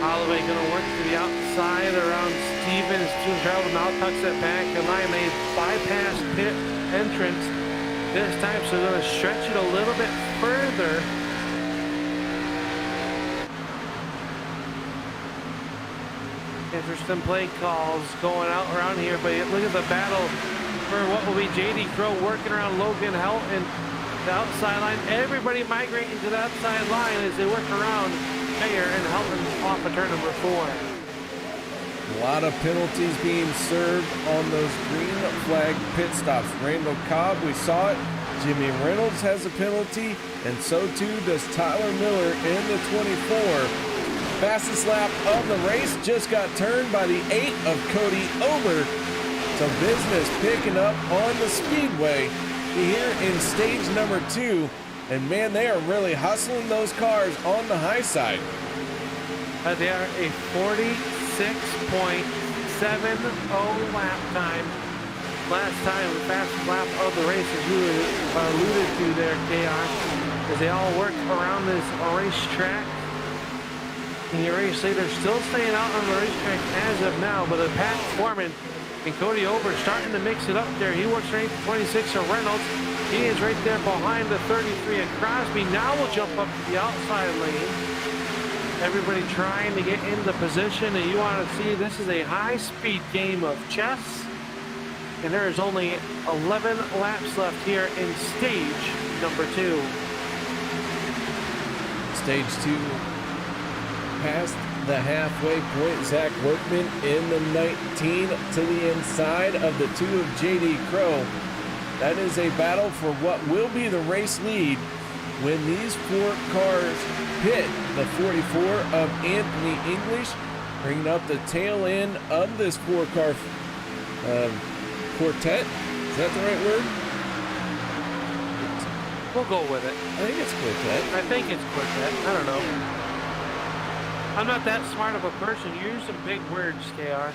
Holloway going to work to the outside around Stevens. June Travel now tucks it back in line. They bypass pit entrance this time, so they're going to stretch it a little bit further. Interesting play calls going out around here, but look at the battle for what will be JD Crow working around Logan Helton, the outside line. Everybody migrating to the outside line as they work around Mayer and Helton off of turn number 4. A lot of penalties being served on those green flag pit stops. Randall Cobb, we saw it. Jimmy Reynolds has a penalty, and so too does Tyler Miller in the 24. Fastest lap of the race just got turned by the 8 of Cody Ober. So business picking up on the speedway here in stage number 2. And man, they are really hustling those cars on the high side. They are a 46.70 lap time. Last time, the fastest lap of the race, as you alluded to there, KR, as they all work around this racetrack. And the race leader still staying out on the racetrack as of now, but Pat Foreman and Cody Ober starting to mix it up there. He works right at 26 of Reynolds. He is right there behind the 33 of Crosby. Now we'll jump up to the outside lane. Everybody trying to get into position, and you want to see this is a high-speed game of chess. And there is only 11 laps left here in stage number 2. Stage 2 past the halfway point. Zach Workman in the 19 to the inside of the 2 of JD Crow. That is a battle for what will be the race lead when these 4 cars pit. The 44 of Anthony English bringing up the tail end of this 4-car quartet. Is that the right word? We'll go with it. I think it's quartet. I think it's quartet. I don't know. I'm not that smart of a person. You use some big words, KR.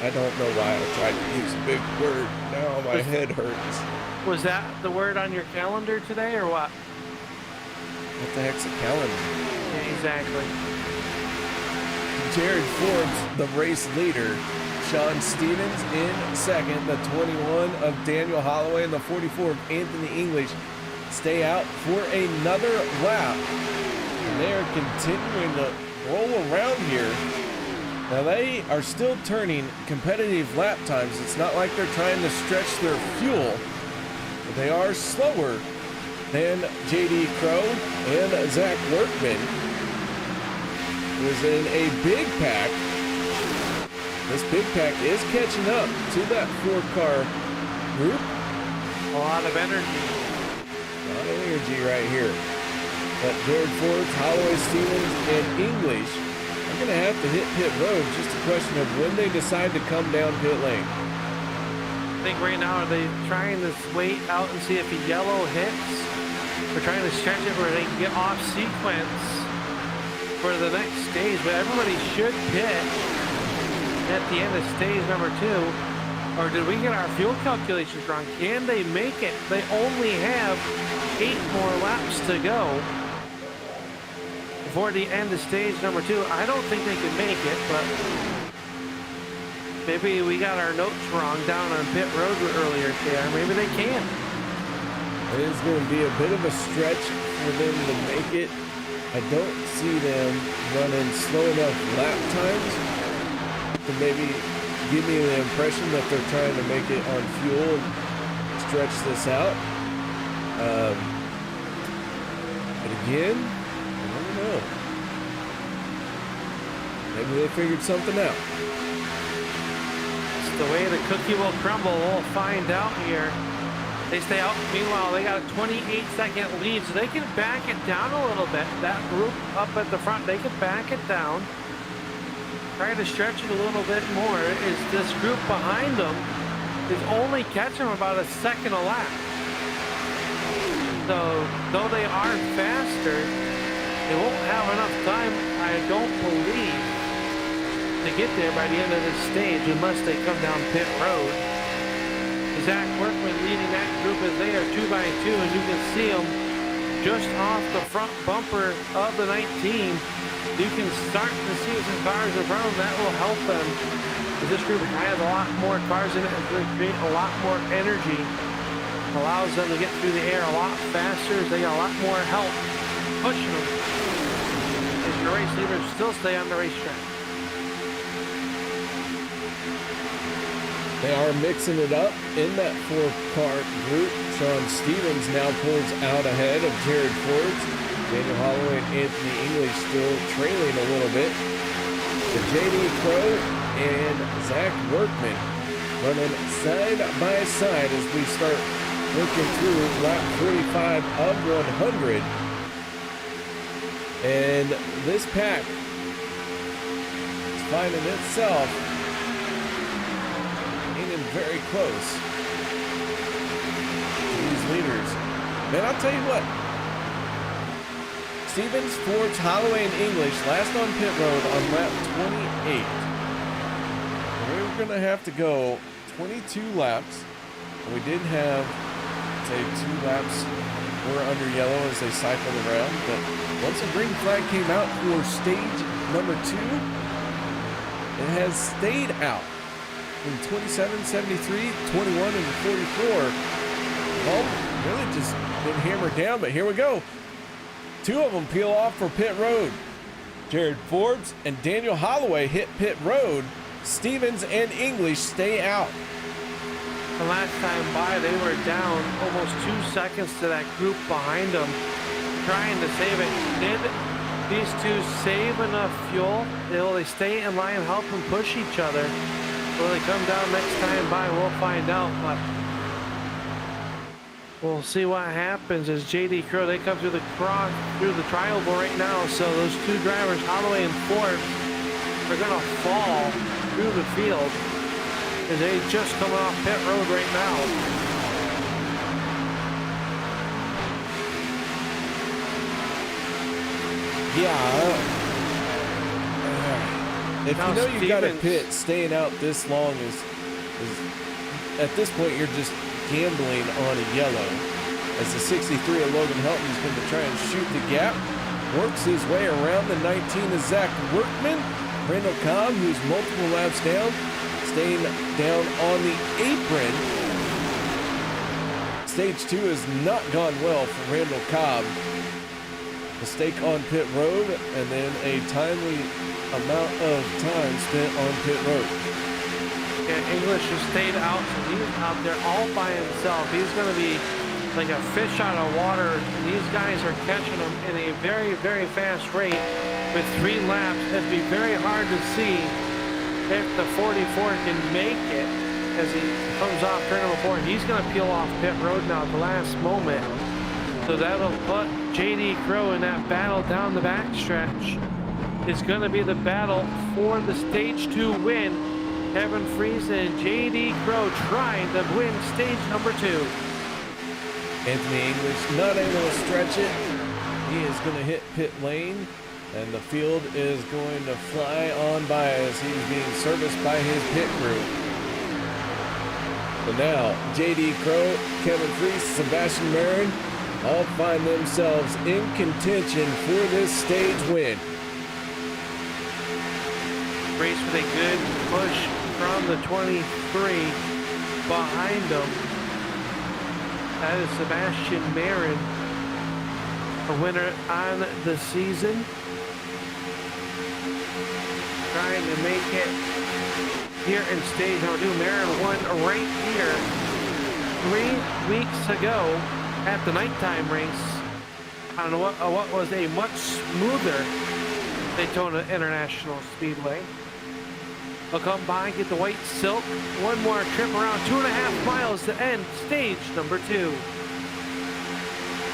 I don't know why I tried to use a big word. Now my head hurts. Was that the word on your calendar today or what? What the heck's a calendar? Yeah, exactly. Jared Forbes, the race leader. Sean Stevens in second. The 21 of Daniel Holloway and the 44 of Anthony English stay out for another lap. And they are continuing to roll around here. Now they are still turning competitive lap times. It's not like they're trying to stretch their fuel, but they are slower than JD Crow and Zach Workman, who is in a big pack. This big pack is catching up to that 4-car group. A lot of energy. A lot of energy right here. But Jared Forbes, Holloway, Stevens, and English are going to have to hit pit road. Just a question of when they decide to come down pit lane. I think right now, are they trying to wait out and see if a yellow hits? They're trying to stretch it where they can get off sequence for the next stage, but everybody should pit at the end of stage number 2. Or did we get our fuel calculations wrong? Can they make it? They only have 8 more laps to go before the end of stage number 2. I don't think they can make it, but maybe we got our notes wrong down on pit road earlier there. Maybe they can. It is going to be a bit of a stretch for them to make it. I don't see them running slow enough lap times to maybe give me the impression that they're trying to make it on fuel and stretch this out. But again, I don't know. Maybe they figured something out. It's the way the cookie will crumble. We'll find out here. They stay out. Meanwhile, they got a 28-second lead, so they can back it down a little bit. That group up at the front, they can back it down. Try to stretch it a little bit more. Is this group behind them is only catching them about a second a lap. So, though they are faster, they won't have enough time, I don't believe, to get there by the end of this stage unless they come down pit road. Zach Workman leading that group as they are 2 by 2, and you can see them just off the front bumper of the 19. You can start to see some cars in front of them. That will help them. This group has a lot more cars in it and will create a lot more energy. Allows them to get through the air a lot faster. They got a lot more help pushing them as your race leaders still stay on the racetrack. They are mixing it up in that 4-car group. Sean Stevens now pulls out ahead of Jared Forbes. Daniel Holloway and Anthony English still trailing a little bit. The JD Crow and Zach Workman running side by side as we start working through lap 45 of 100. And this pack is finding itself getting very close to these leaders. Man, I'll tell you what. Stevens, Forbes, Holloway, and English last on pit road on lap 28. We're going to have to go 22 laps. We did have, say, 2 laps were under yellow as they cycled around, but once the green flag came out for stage number 2, it has stayed out from 27, 73, 21, and 44. Well, really just been hammered down, but here we go. 2 of them peel off for pit road. Jared Forbes and Daniel Holloway hit pit road. Stevens and English stay out. The last time by, they were down almost 2 seconds to that group behind them, trying to save it. Did these two save enough fuel? Will they stay in line and help them push each other? Will they come down next time by? We'll find out, but we'll see what happens as JD Crow, they come through the tri-oval right now. So those 2 drivers, Holloway and Forbes, are gonna fall through the field as they just coming off pit road right now. Yeah. If Now you know you've got a Stevens- pit, staying out this long is at this point you're just gambling on a yellow. As the 63 of Logan Helton is going to try and shoot the gap, works his way around the 19 of Zach Workman. Randall Cobb, who's multiple laps down, staying down on the apron. Stage 2 has not gone well for Randall Cobb. Mistake on pit road, and then a timely amount of time spent on pit road. Yeah, English has stayed out, so he's out there all by himself. He's going to be like a fish out of water. These guys are catching him in a very, very fast rate with 3 laps. It'd be very hard to see if the 44 can make it as he comes off turn number 4. He's going to peel off pit road now at the last moment. So that'll put JD Crow in that battle down the backstretch. It's going to be the battle for the stage 2 win. Kevin Friesen and JD Crow trying to win stage number 2. Anthony English not able to stretch it. He is going to hit pit lane, and the field is going to fly on by as he's being serviced by his pit crew. So now, JD Crow, Kevin Friesen, Sebastian Marin all find themselves in contention for this stage win. Race with a good push from the 23 behind them. That is Sebastian Marin, a winner on the season. Trying to make it here in stage number 2. Marin won right here 3 weeks ago at the nighttime race on what was a much smoother Daytona International Speedway. They'll come by, get the white silk. One more trip around 2.5 miles to end stage number 2.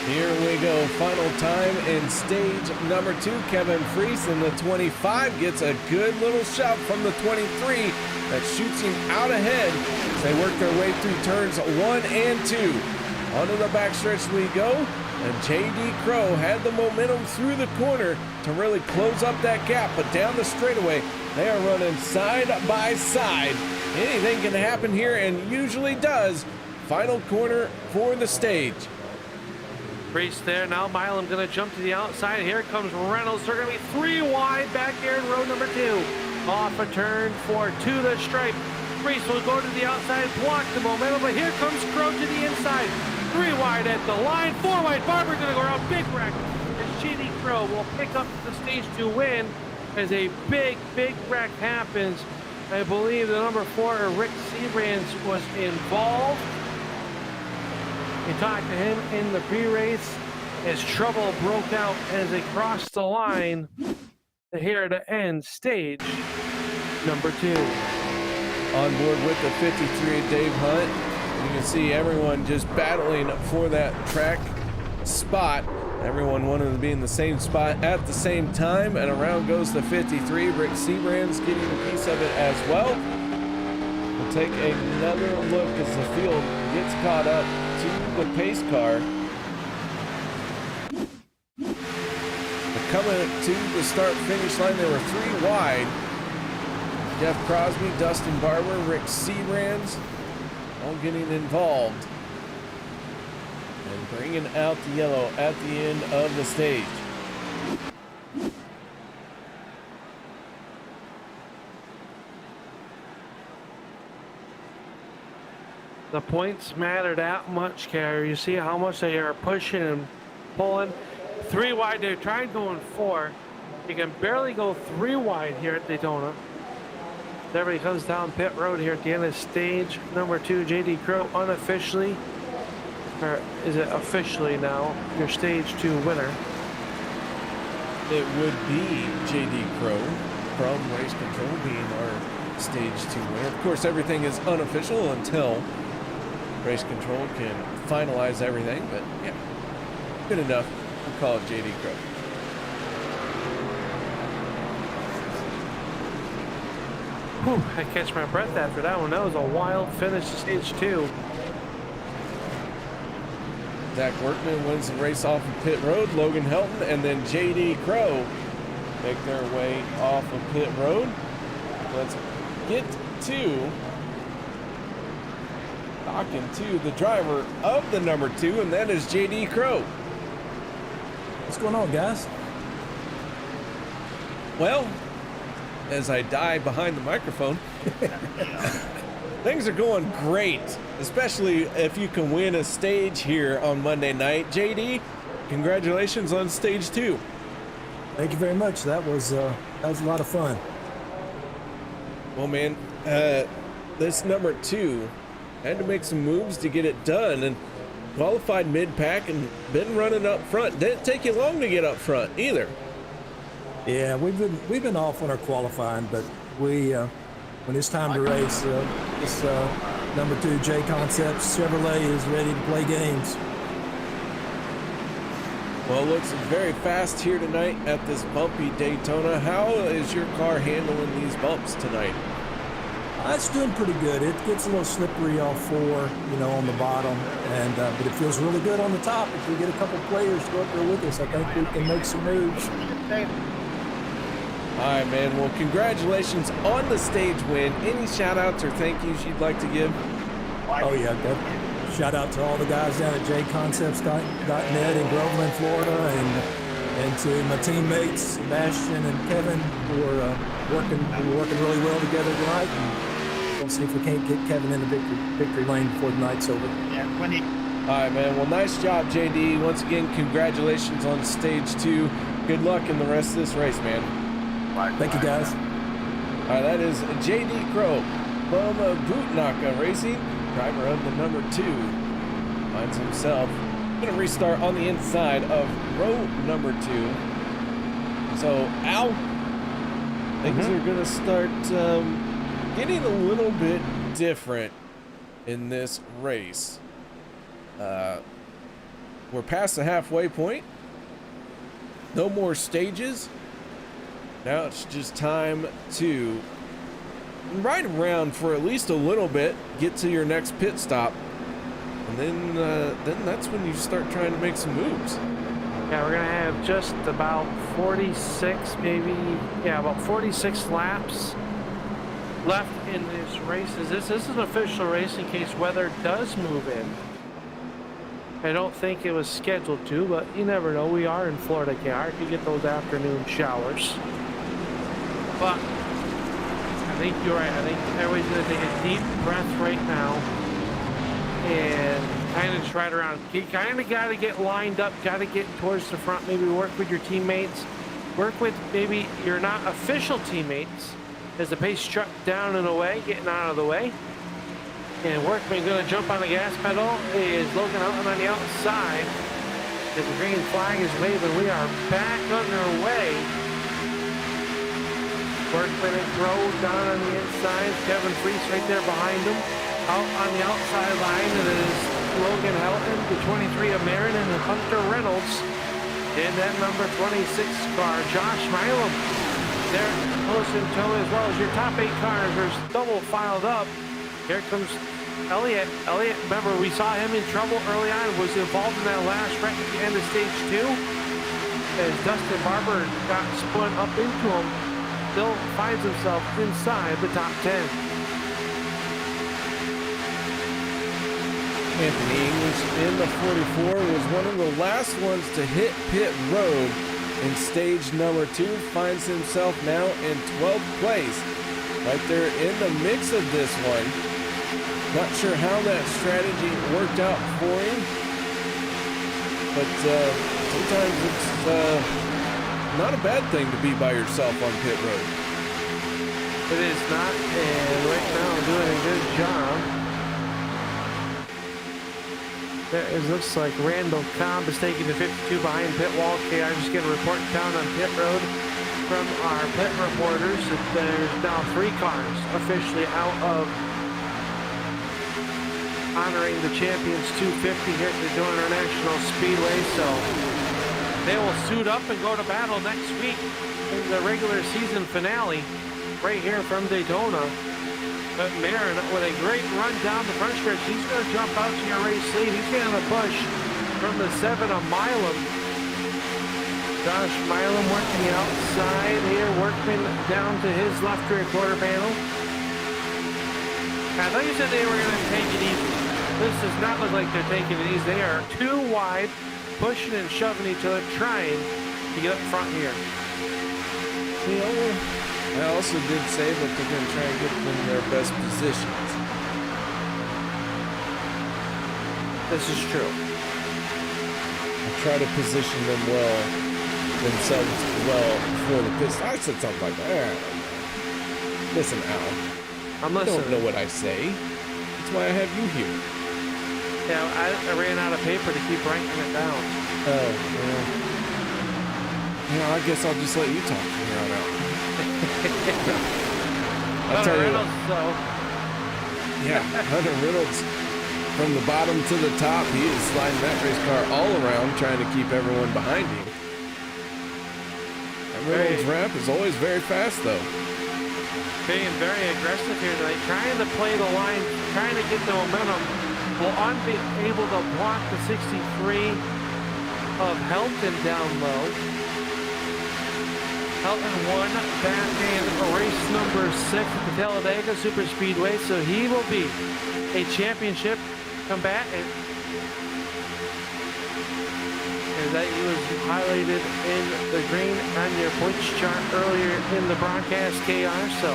Here we go, final time in stage number 2. Kevin Friesen, the 25, gets a good little shove from the 23 that shoots him out ahead as they work their way through turns 1 and 2. Onto the backstretch we go, and JD Crow had the momentum through the corner to really close up that gap, but down the straightaway, they are running side by side. Anything can happen here, and usually does. Final corner for the stage. Race there, now Milam gonna jump to the outside. Here comes Reynolds, they're gonna be 3 wide back here in row number 2. Off a turn 4 to the stripe. Reese will go to the outside, block the momentum, but here comes Crow to the inside. 3 wide at the line, 4 wide. Barber gonna go around, big wreck. And JD Crow will pick up the stage 2 win as a big wreck happens. I believe the number 4, Rick Seabrands, was involved. We talked to him in the pre-race, as trouble broke out as they crossed the line here to end stage number 2. On board with the 53, Dave Hunt. You can see everyone just battling for that track spot. Everyone wanted to be in the same spot at the same time, and around goes the 53. Rick Seabrand's getting a piece of it as well. We'll take another look as the field gets caught up to the pace car. But coming to the start-finish line, there were 3 wide. Jeff Crosby, Dustin Barber, Rick Seabrands, all getting involved and bringing out the yellow at the end of the stage. The points matter that much, Carrie. You see how much they are pushing and pulling. 3 wide, they're trying going 4. You can barely go 3 wide here at Daytona. Everybody comes down pit road here at the end of stage number 2. JD Crow unofficially, or is it officially now, your stage 2 winner? It would be JD Crow from Race Control being our stage 2 winner. Of course, everything is unofficial until Race Control can finalize everything, but yeah, good enough. We'll call it JD Crow. Whew, I catch my breath after that one. That was a wild finish to stage 2. Zach Workman wins the race off of pit road. Logan Helton and then JD Crow make their way off of pit road. Let's get to talking to the driver of the number 2, and that is JD Crow. What's going on, guys? Well, as I die behind the microphone, things are going great, especially if you can win a stage here on Monday night. JD, congratulations on stage 2. Thank you very much. That was a lot of fun. Well, man, this number 2 had to make some moves to get it done, and qualified mid-pack and been running up front. Didn't take you long to get up front either. Yeah, we've been off on our qualifying, but when it's time to race, this number 2 J Concepts Chevrolet is ready to play games. Well, it looks very fast here tonight at this bumpy Daytona. How is your car handling these bumps tonight? It's doing pretty good. It gets a little slippery off 4, on the bottom, and but it feels really good on the top. If we get a couple players to go up there with us, I think we can make some moves. All right, man. Well, congratulations on the stage win. Any shout-outs or thank yous you'd like to give? Oh, yeah. Shout out to all the guys down at jconcepts.net in Groveland, Florida, and to my teammates, Sebastian and Kevin, who are working really well together tonight. And we'll see if we can't get Kevin in the victory lane before the night's over. Yeah, all right, man. Well, nice job, JD. Once again, congratulations on stage 2. Good luck in the rest of this race, man. Thank you, guys. All right, that is JD Crow from Bootnaka Racing, driver of the number 2. Finds himself going to restart on the inside of row number 2. So, Al, things are going to start getting a little bit different in this race. We're past the halfway point. No more stages. Now it's just time to ride around for at least a little bit, get to your next pit stop, and then that's when you start trying to make some moves. Yeah, we're gonna have just about 46, about 46 laps left in this race. This is an official race in case weather does move in. I don't think it was scheduled to, but you never know. We are in Florida, KR. You get those afternoon showers. But I think you're right. I think everybody's going to take a deep breath right now and kind of just ride around. You kind of got to get lined up, got to get towards the front, maybe work with your teammates. Work with maybe your not official teammates as the pace truck down and away, getting out of the way. And Workman going to jump on the gas pedal is Logan Houghton on the outside. The green flag is waving. We are back underway. Workman and Crow down on the inside. Kevin Freese right there behind him. Out on the outside line, it is Logan Helton, the 23 of Marin, and Hunter Reynolds in that number 26 car. Josh Milam there close in tow, as well as your top 8 cars are double filed up. Here comes Elliott. Elliott, remember, we saw him in trouble early on, was involved in that last wreck at the end of stage 2. As Dustin Barber got spun up into him, still finds himself inside the top 10. Anthony English in the 44 was one of the last ones to hit pit road in stage number 2. Finds himself now in 12th place. Right there in the mix of this one. Not sure how that strategy worked out for him. But sometimes it's not a bad thing to be by yourself on pit road. It is not, and right now doing a good job. There it looks like Randall Cobb is taking the 52 behind pit wall. Okay, I just get a report down on pit road from our pit reporters that there's now 3 cars officially out of honoring the champions 250 here at the Daytona International Speedway. So they will suit up and go to battle next week in the regular season finale right here from Daytona. But Marin, with a great run down the front stretch, he's going to jump out to your race lead. He's getting a push from the 7 of Milam. Josh Milam working outside here, Workman down to his left rear quarter panel. I thought you said they were going to take it easy. This does not look like they're taking it easy. They are too wide, pushing and shoving each other, trying to get up front here. I also did say that they're going to try and get them in their best positions. This is true. I'll try to position them well, themselves well before the pit. I said something like that. Listen, Al. I'm listening. You don't know what I say. That's why I have you here. Yeah, I ran out of paper to keep writing it down. Oh, well. Yeah, I guess I'll just let you talk from here on out. I'll tell you what. Yeah, Hunter Reynolds from the bottom to the top. He is sliding that race car all around, trying to keep everyone behind him. That Reynolds ramp is always very fast, though. Being very aggressive here tonight, trying to play the line, trying to get the momentum. Will be able to block the 63 of Helton down low. Helton won back in race number 6 at the Talladega Superspeedway, so he will be a championship combatant. And that he was highlighted in the green on your points chart earlier in the broadcast, KR, so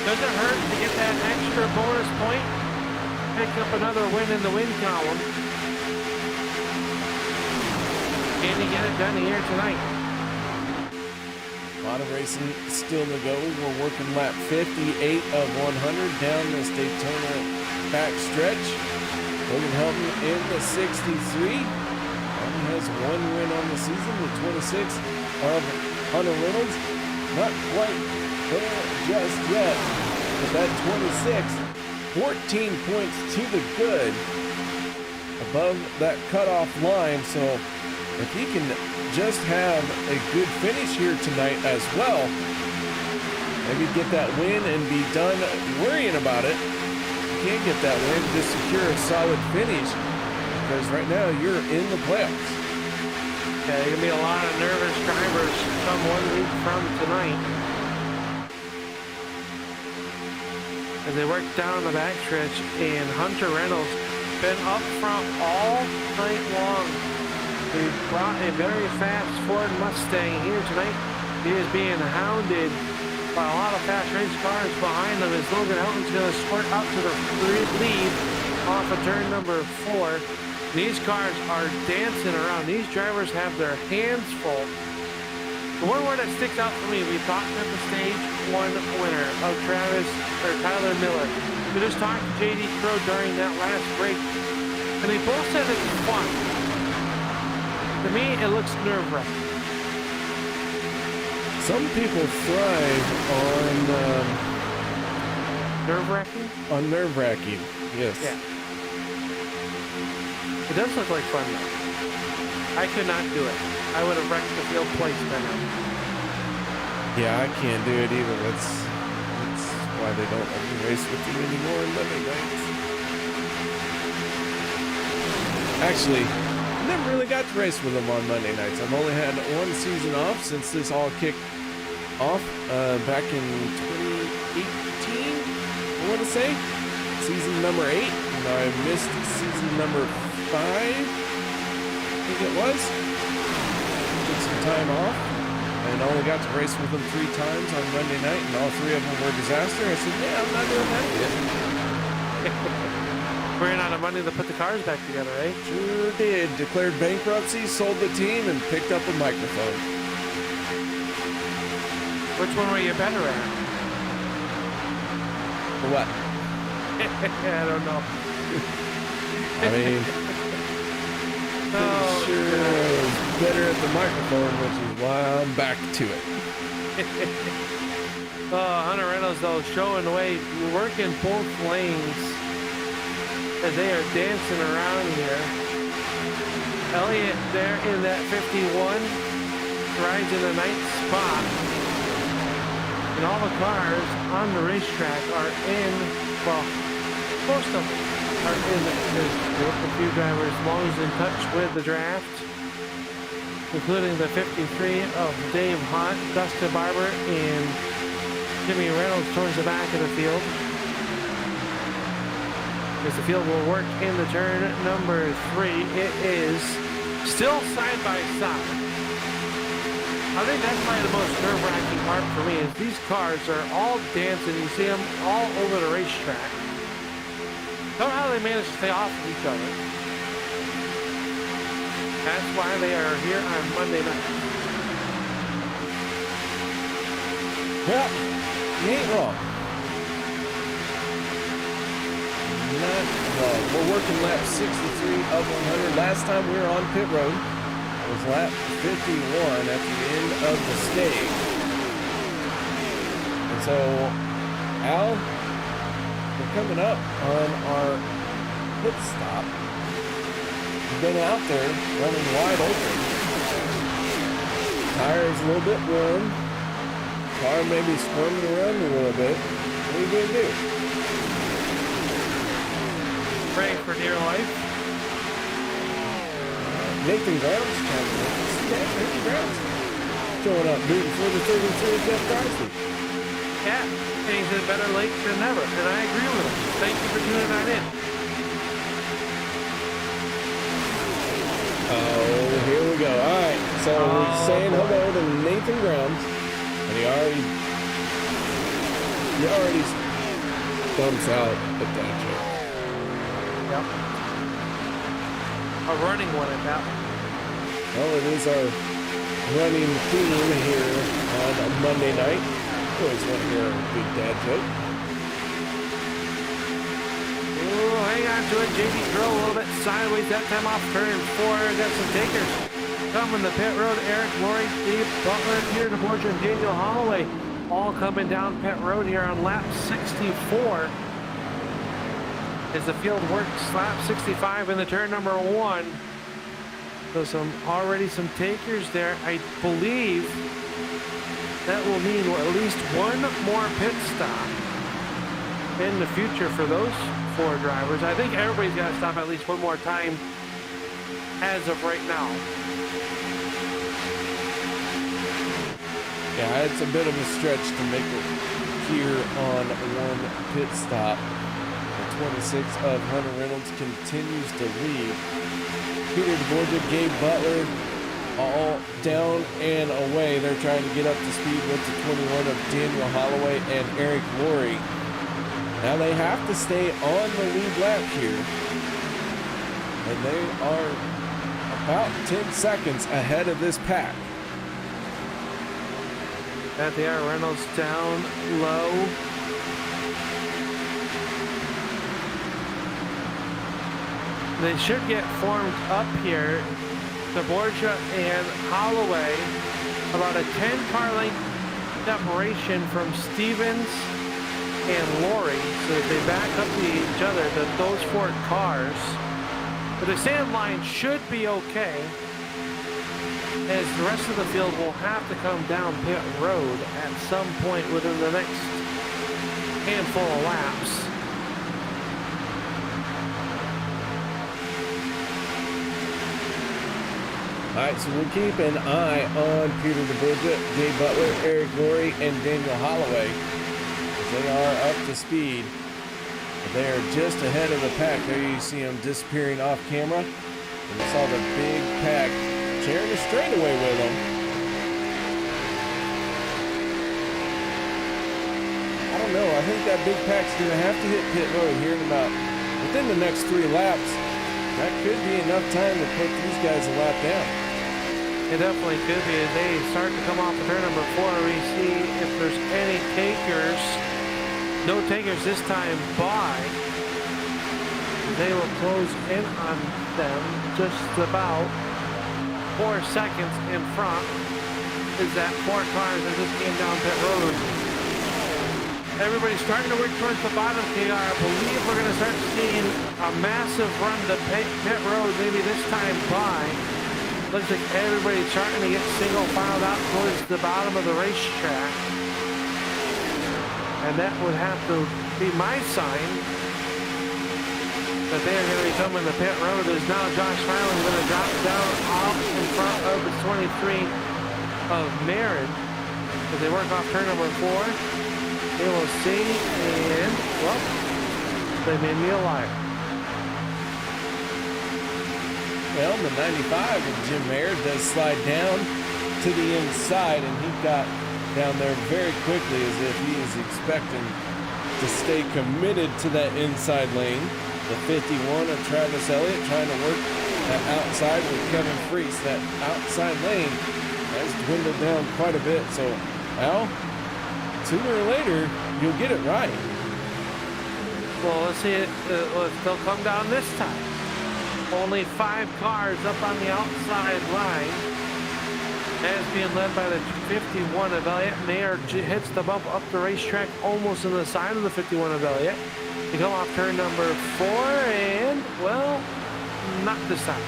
doesn't hurt to get that extra bonus point. Pick up another win in the win column. Can he get it done here tonight? A lot of racing still to go. We're working lap 58 of 100 down this Daytona back stretch. Logan Helton in the 63. Helton has 1 win on the season, the 26 of Hunter Reynolds. Not quite there just yet, but that 26, 14 points to the good above that cutoff line. So if he can just have a good finish here tonight as well, maybe get that win and be done worrying about it. You can't get that win, just secure a solid finish, because right now you're in the playoffs. Yeah, there's going to be a lot of nervous drivers come 1 week from tonight. As they work down the backstretch, and Hunter Reynolds been up front all night long. He brought a very fast Ford Mustang here tonight. He is being hounded by a lot of fast race cars behind him as Logan Helton's going to squirt out to the lead off of turn number 4. These cars are dancing around. These drivers have their hands full. The one word that sticks out for me, we talked about the stage 1 winner of Tyler Miller. We just talked to JD Crow during that last break, and they both said it's fun. To me, it looks nerve-wracking. Some people thrive Nerve-wracking? on nerve-wracking. Yes. Yeah. It does look like fun, though. I could not do it. I would have wrecked the field twice by now. Yeah, I can't do it either. That's why they don't let me race with you anymore on Monday nights. Actually, I never really got to race with them on Monday nights. I've only had one season off since this all kicked off back in 2018, I want to say. Season number 8. And I missed season number 5, I think it was. Took some time off. And only got to race with them 3 times on Monday night, and all 3 of them were disaster. I said, yeah, I'm not doing that again. Ran out of money to put the cars back together, eh? Sure did. Declared bankruptcy, sold the team, and picked up a microphone. Which one were you better at? For what? I don't know. I mean, Oh, sure I was better at the microphone, which is why I'm back to it. Hunter Reynolds, though, showing the way, working both lanes as they are dancing around here. Elliott there in that 51, rides in the 9th spot. And all the cars on the racetrack are in, well, most of them are in. There's a few drivers long in touch with the draft, including the 53 of Dave Hunt, Dustin Barber, and Jimmy Reynolds towards the back of the field. As the field will work in the turn number 3, it is still side by side. I think that's probably the most nerve-wracking part for me is these cars are all dancing. You see them all over the racetrack. Don't know how they manage to stay off of each other. That's why they are here on Monday night. Well, you ain't wrong. Not wrong. We're working lap 63 of 100. Last time we were on pit road was lap 51 at the end of the stage. And so, Al, we're coming up on our pit stop. We've been out there running wide open. Tires a little bit warm. Car maybe squirming around a little bit. What are you going to do? Praying for dear life. Nathan Brown's trying to see that. Nathan Brown's showing up, rooting for the 33 Jeff Crosby. Yeah, and he said better late than never, and I agree with him. Thank you for tuning that in. Oh, here we go. All right, so we're saying hello to Nathan Grounds, and he already thumbs out at that joke. Yep. A running one at that. Well, it is our running theme here on a Monday night. Always want to hear a big dad joke. Oh, hang on to it. JD Drill a little bit sideways that time off turn 4. Got some takers coming the pit road. Eric Laurie, Steve Butler, Peter DeBorgia, and Daniel Holloway all coming down pit road here on lap 64. As the field works lap 65 in the turn number 1. So already some takers there. I believe that will mean at least one more pit stop in the future for those 4 drivers. I think everybody's got to stop at least one more time as of right now. Yeah, it's a bit of a stretch to make it here on one pit stop. 26 of Hunter Reynolds continues to lead. Peter DeBorgia, Gabe Butler, all down and away. They're trying to get up to speed with the 21 of Daniel Holloway and Eric Laurie. Now they have to stay on the lead lap here. And they are about 10 seconds ahead of this pack. At the air, Reynolds down low. They should get formed up here Borgia and Holloway, about a 10-car length separation from Stevens and Laurie. So if they back up to each other, those 4 cars. But the sand line should be okay, as the rest of the field will have to come down pit road at some point within the next handful of laps. All right, so we'll keep an eye on Peter DeBorgia, Jay Butler, Eric Laurie, and Daniel Holloway. They are up to speed. They are just ahead of the pack. There you see them disappearing off camera. And we saw the big pack sharing the straightaway with them. I don't know. I think that big pack's going to have to hit pit road here in about within the next 3 laps. That could be enough time to put these guys a lap down. It definitely could be. As they start to come off of turn number 4, we see if there's any takers. No takers this time by. They will close in on them just about 4 seconds in front. Is that 4 cars that just came down pit road. Everybody's starting to work towards the bottom, KR. I believe we're going to start seeing a massive run to pit road maybe this time by. Looks like everybody's starting to get single filed out towards the bottom of the racetrack. And that would have to be my sign that they are going to be coming to pit road. As now Josh Ryland going to drop down off in front of the 23 of Marin as they work off turn number 4. They will see, and, well, they made me a liar. Well, the 95 of Jim Mayer does slide down to the inside, and he got down there very quickly as if he is expecting to stay committed to that inside lane. The 51 of Travis Elliott trying to work that outside with Kevin Freese. That outside lane has dwindled down quite a bit. So, Al, sooner or later, you'll get it right. Well, let's see it. They'll come down this time. Only 5 cars up on the outside line. As being led by the 51 of Elliott. Mayer hits the bump up the racetrack almost on the side of the 51 of Elliott. They come off turn number 4 and, well, not this time.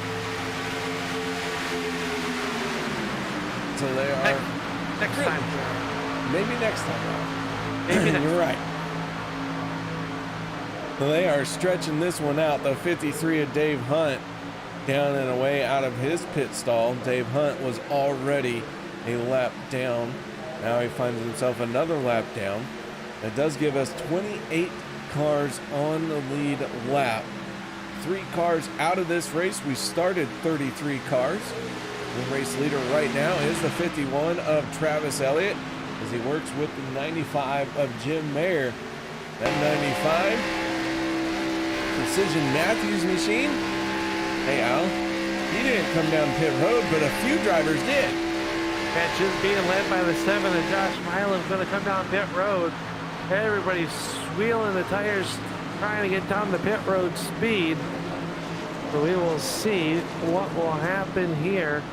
So they are... Next time. Maybe next time. Maybe next. You're right. So they are stretching this one out. The 53 of Dave Hunt down and away out of his pit stall. Dave Hunt was already a lap down. Now he finds himself another lap down. That does give us 28 cars on the lead lap. 3 cars out of this race. We started 33 cars. The race leader right now is the 51 of Travis Elliott as he works with the 95 of Jim Mayer. That 95 Precision Matthews machine. Hey Al, he didn't come down pit road, but a few drivers did. That just being led by the 7 and Josh Milan's going to come down pit road. Everybody's wheeling the tires, trying to get down the pit road speed. So we will see what will happen here.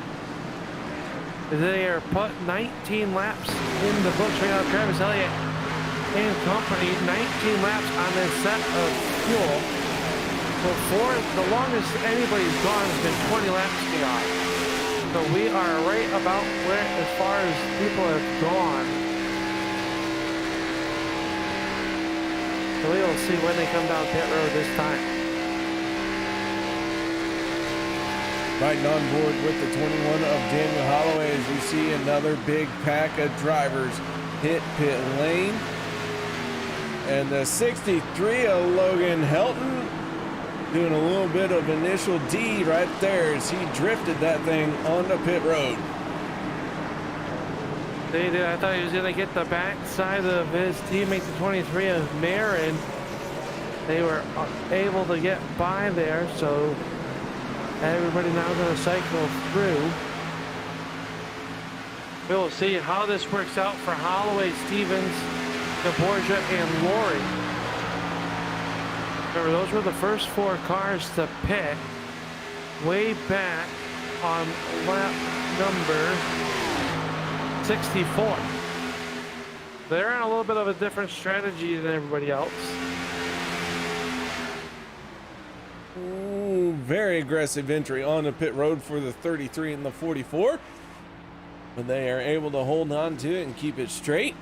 They are put 19 laps in the books right now. Travis Elliott and company, 19 laps on this set of fuel. Before the longest anybody's gone has been 20 laps beyond. So we are right about where, as far as people have gone. So we will see when they come down pit road this time. Riding on board with the 21 of Daniel Holloway as you see another big pack of drivers hit pit lane. And the 63 of Logan Helton doing a little bit of initial D right there as he drifted that thing onto pit road. They did. I thought he was going to get the backside of his teammate, the 23 of Marin. They were able to get by there, so everybody now going to cycle through. We'll see how this works out for Holloway, Stevens, DeBorgia, and Laurie. Remember, those were the first 4 cars to pit way back on lap number 64. They're on a little bit of a different strategy than everybody else. Ooh, very aggressive entry on the pit road for the 33 and the 44. But they are able to hold on to it and keep it straight.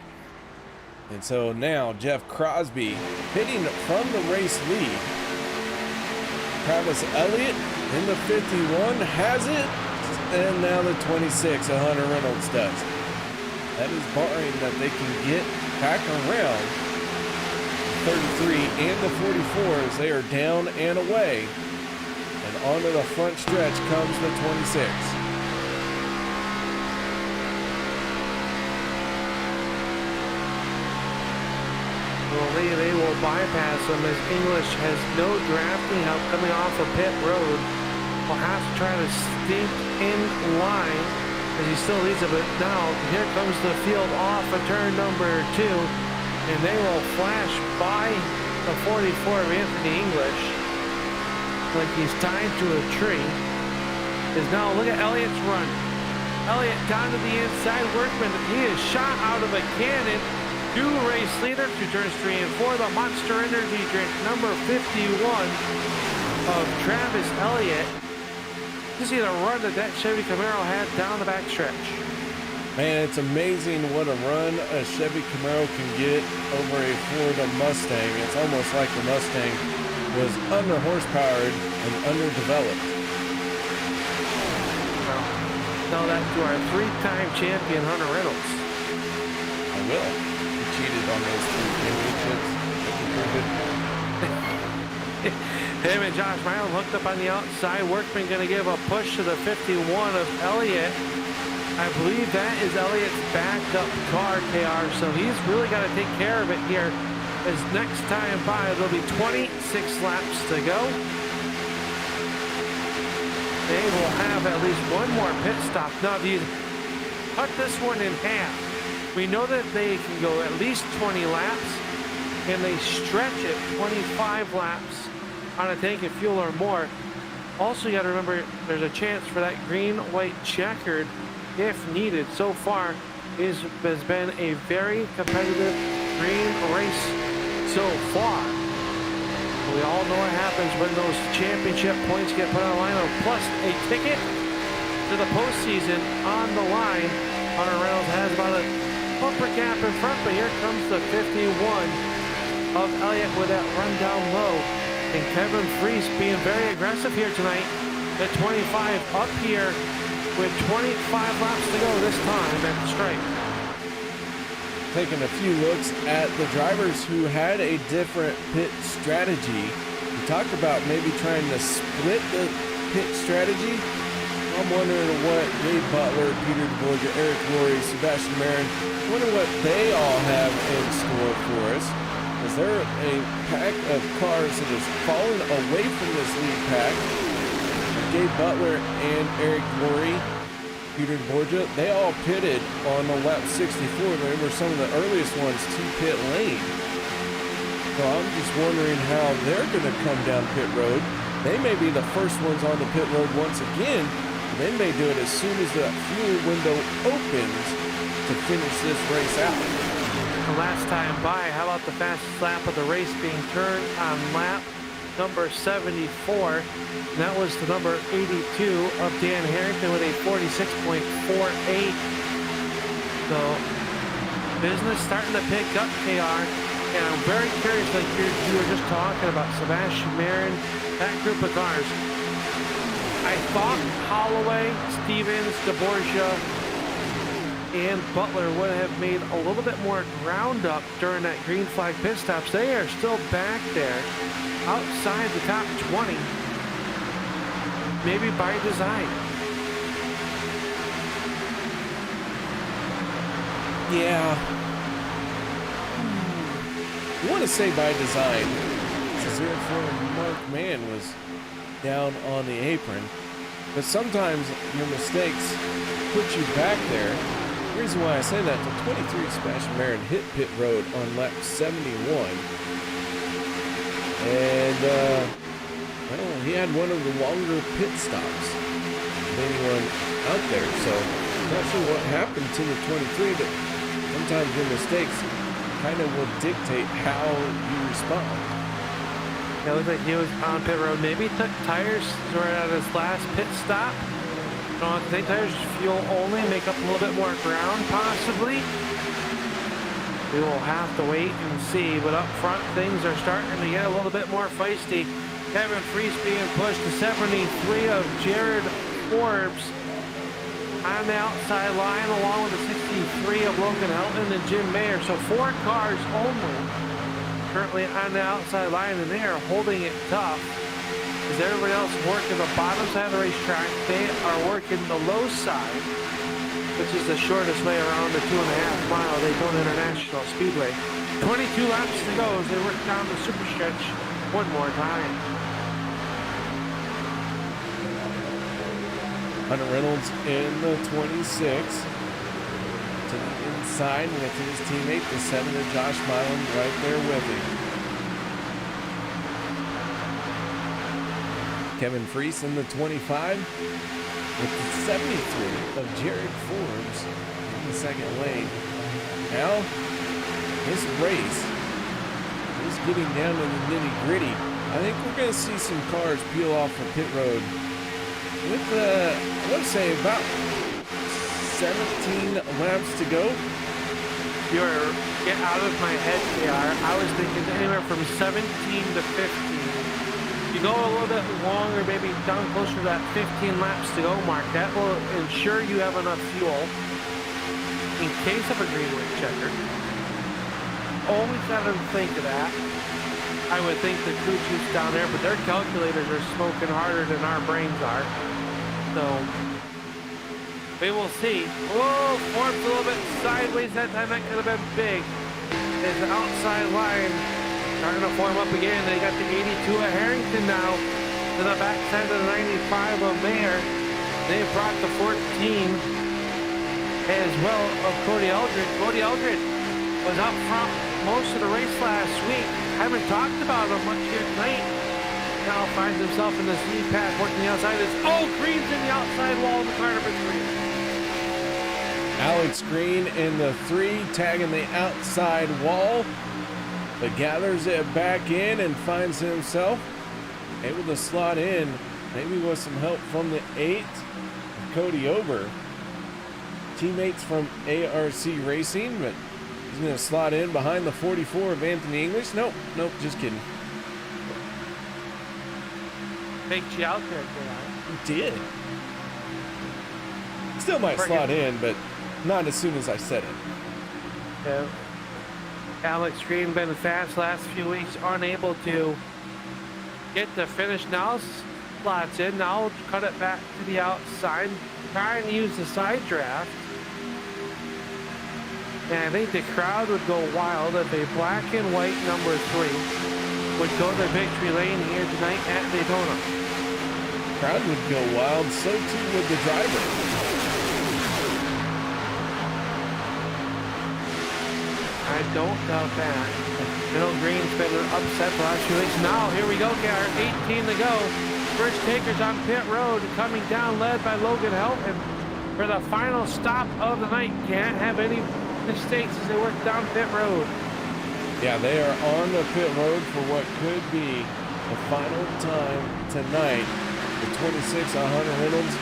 And so now Jeff Crosby hitting from the race lead. Travis Elliott in the 51 has it. And now the 26, Hunter Reynolds does. That is barring that they can get back around 33 and the 44 as they are down and away. And onto the front stretch comes the 26. Well, they will bypass him as English has no drafting help coming off of pit road. Will have to try to sneak in line as he still leads it, but now here comes the field off of turn number 2, and they will flash by the 44 of Anthony English like he's tied to a tree. Is now look at Elliott's run. Elliott down to the inside. Workman, he is shot out of a cannon. New race leader through turns 3 and 4. The Monster Energy drink number 51 of Travis Elliott. You see the run that Chevy Camaro had down the backstretch. Man, it's amazing what a run a Chevy Camaro can get over a Ford Mustang. It's almost like the Mustang was under horsepowered and underdeveloped. Well, tell that to our 3-time champion Hunter Reynolds. I will. He cheated on those 3 championships. Him and Josh Milam hooked up on the outside. Workman going to give a push to the 51 of Elliott. I believe that is Elliott's backup car, KR, so he's really got to take care of it here as next time by there'll be 26 laps to go. They will have at least one more pit stop. Now, if you cut this one in half, we know that they can go at least 20 laps, and they stretch it 25 laps on a tank of fuel or more. Also, you got to remember there's a chance for that green-white checkered if needed. So far, it has been a very competitive green race so far. We all know what happens when those championship points get put on the line, plus a ticket to the postseason on the line. Hunter Reynolds has about a bumper gap in front, but here comes the 51 of Elliott with that run down low. And Kevin Freese being very aggressive here tonight. At 25 up here with 25 laps to go this time at the stripe. Taking a few looks at the drivers who had a different pit strategy. We talked about maybe trying to split the pit strategy. I'm wondering what Gabe Butler, Peter DeBorgia, Eric Rory, Sebastian Marin, wonder what they all have in store for us. Is there a pack of cars that is falling away from this lead pack? Gabe Butler and Eric Rory, Peter DeBorgia, they all pitted on the lap 64. They were some of the earliest ones to pit lane. So I'm just wondering how they're going to come down pit road. They may be the first ones on the pit road once again. They may do it as soon as the fuel window opens to finish this race out. The last time by, how about the fastest lap of the race being turned on lap number 74. And that was the number 82 of Dan Harrington with a 46.48. So business starting to pick up, KR. And I'm very curious, like you were just talking about Sebastian Marin, that group of cars. I thought Holloway, Stevens, DeBorgia, and Butler would have made a little bit more ground up during that green flag pit stops. They are still back there outside the top 20, maybe by design. Yeah. I want to say by design. 04 Mark Mann was down on the apron, but sometimes your mistakes put you back there. The reason why I say that, the 23 Sebastian Marin hit pit road on lap 71. And, well, he had one of the longer pit stops. of anyone out there. So not sure what happened to the 23, but sometimes your mistakes kind of will dictate how you respond. It looked like he was on pit road. Maybe took tires right at his last pit stop. No, take tires, fuel only, make up a little bit more ground, possibly. We will have to wait and see. But up front, things are starting to get a little bit more feisty. Kevin Freese being pushed to 73 of Jared Forbes on the outside line, along with the 63 of Logan Helton and Jim Mayer. So 4 cars only currently on the outside line, and they are holding it tough. As everybody else working the bottom side of the racetrack, they are working the low side, which is the shortest way around the 2.5 mile Daytona International Speedway. 22 laps to go as they work down the super stretch one more time. Hunter Reynolds in the 26 to the inside with his teammate, the 7 of Josh Milam, right there with him. Kevin Freese in the 25 with the 73 of Jared Forbes in the second lane. Now, this race is getting down to the nitty-gritty. I think we're going to see some cars peel off from pit road with, I want to say, about 17 laps to go. You're get out of my head, JR. I was thinking anywhere from 17 to 15. You go a little bit longer, maybe down closer to that 15 laps to go mark. That will ensure you have enough fuel in case of a greenway checker. Always got to think of that. I would think the crew chiefs down there, but their calculators are smoking harder than our brains are. So we will see. Whoa, Forbes a little bit sideways that time. That could have been big. His outside line starting to form up again. They got the 82 of Harrington now to the backside of the 95 of Mayer. They brought the 14 as well of Cody Eldred. Cody Eldred was up front most of the race last week. Haven't talked about him much here tonight. Now finds himself in the speed path working the outside. Green's in the outside wall of the car number 3. Alex Green in the 3, tagging the outside wall, but gathers it back in and finds himself able to slot in, maybe with some help from the 8, Cody Ober. Teammates from ARC Racing, but he's going to slot in behind the 44 of Anthony English. Nope, just kidding. Faked you out there, JR. He did. Still might slot in, but not as soon as I said it. Yeah. Alex Green been fast last few weeks, unable to get the finish. Now slots in. Now cut it back to the outside. Try and use the side draft. And I think the crowd would go wild if a black and white number 3 would go to victory lane here tonight at Daytona. Crowd would go wild, so too would the driver. I don't doubt that. Bill Green's been upset the last few weeks. Now, here we go, Garrett. 18 to go. First takers on pit road coming down, led by Logan Helton for the final stop of the night. Can't have any mistakes as they work down pit road. Yeah, they are on the pit road for what could be the final time tonight. The 26 on Hunter Reynolds,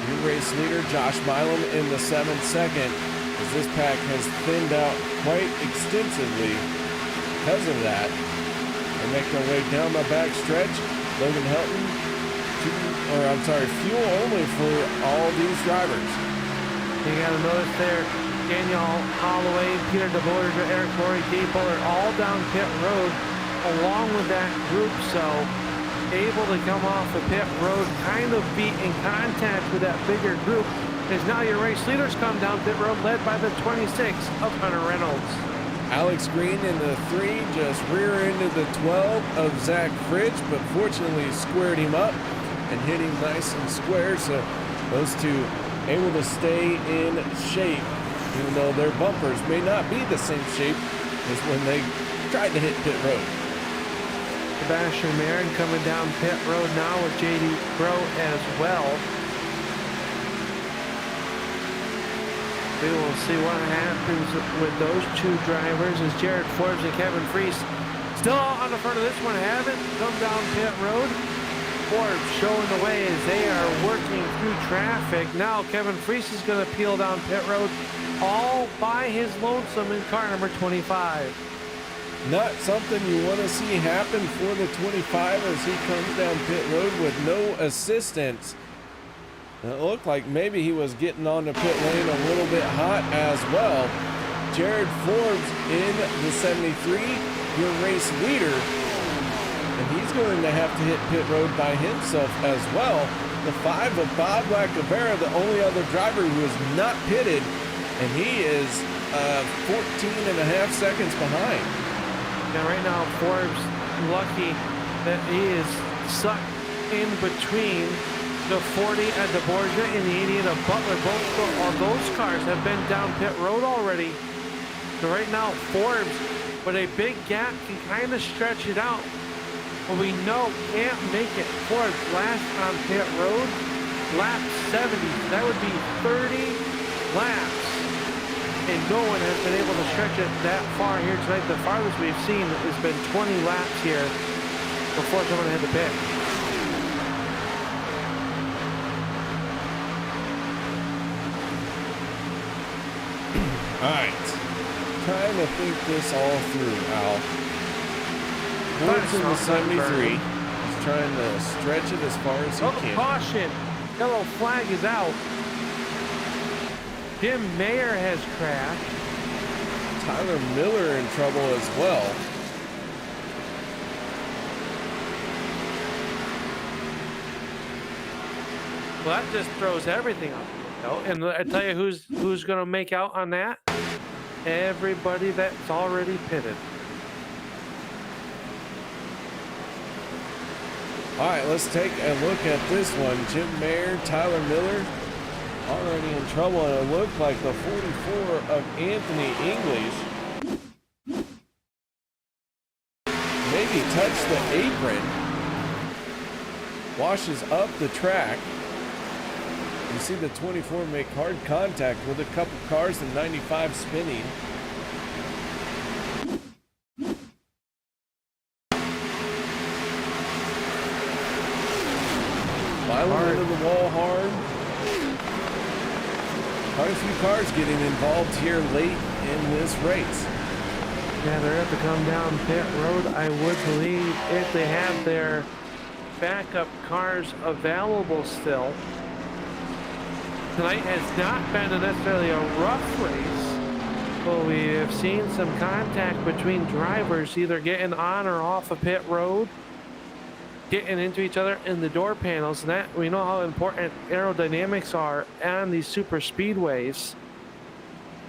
new race leader Josh Milam in the 7th second, as this pack has thinned out quite extensively because of that. They make their way down the back stretch. Logan Helton, fuel only for all these drivers. You gotta notice there, Daniel Holloway, Peter DeBoer, Eric Laurie, Dave Bullard, all down pit road along with that group. So able to come off the pit road, kind of be in contact with that bigger group, as now your race leaders come down pit road, led by the 26 of Hunter Reynolds. Alex Green in the 3, just rear-ended the 12 of Zach Fridge, but fortunately squared him up and hit him nice and square. So those two able to stay in shape, even though their bumpers may not be the same shape as when they tried to hit pit road. Sebastian Marin coming down pit road now with JD Pro as well. We will see what happens with those two drivers as Jared Forbes and Kevin Freese still out on the front of this one, haven't come down pit road. Forbes showing the way as they are working through traffic. Now Kevin Freese is going to peel down pit road all by his lonesome in car number 25. Not something you want to see happen for the 25 as he comes down pit road with no assistance. It looked like maybe he was getting on the pit lane a little bit hot as well. Jared Forbes in the 73, your race leader, and he's going to have to hit pit road by himself as well. The 5 of Bob Lacavera, the only other driver who is not pitted, and he is 14.5 seconds behind. Now right now Forbes lucky that he is sucked in between the 40 at the Borgia and the 80 at Butler. Both of those cars have been down pit road already. So right now Forbes with a big gap can kind of stretch it out. But we know can't make it. Forbes last on pit road, lap 70. That would be 30 laps. And no one has been able to stretch it that far here tonight. The farthest we've seen has been 20 laps here before someone hit the pit. All right, trying to think this all through, Al. Forbes in the 73. He's trying to stretch it as far as he can. Caution! Yellow flag is out. Jim Mayer has crashed. Tyler Miller in trouble as well. Well, that just throws everything up. And I tell you who's going to make out on that? Everybody that's already pitted. All right, let's take a look at this one. Jim Mayer, Tyler Miller already in trouble, and it looked like the 44 of Anthony English maybe touched the apron, washes up the track. You see the 24 make hard contact with a couple cars, the 95 spinning. Filing into the wall hard. Quite a few cars getting involved here late in this race. Yeah, they're going to come down pit road, I would believe, if they have their backup cars available still. Tonight has not been necessarily a rough race, but we have seen some contact between drivers either getting on or off of pit road, getting into each other in the door panels, and that we know how important aerodynamics are on these super speedways.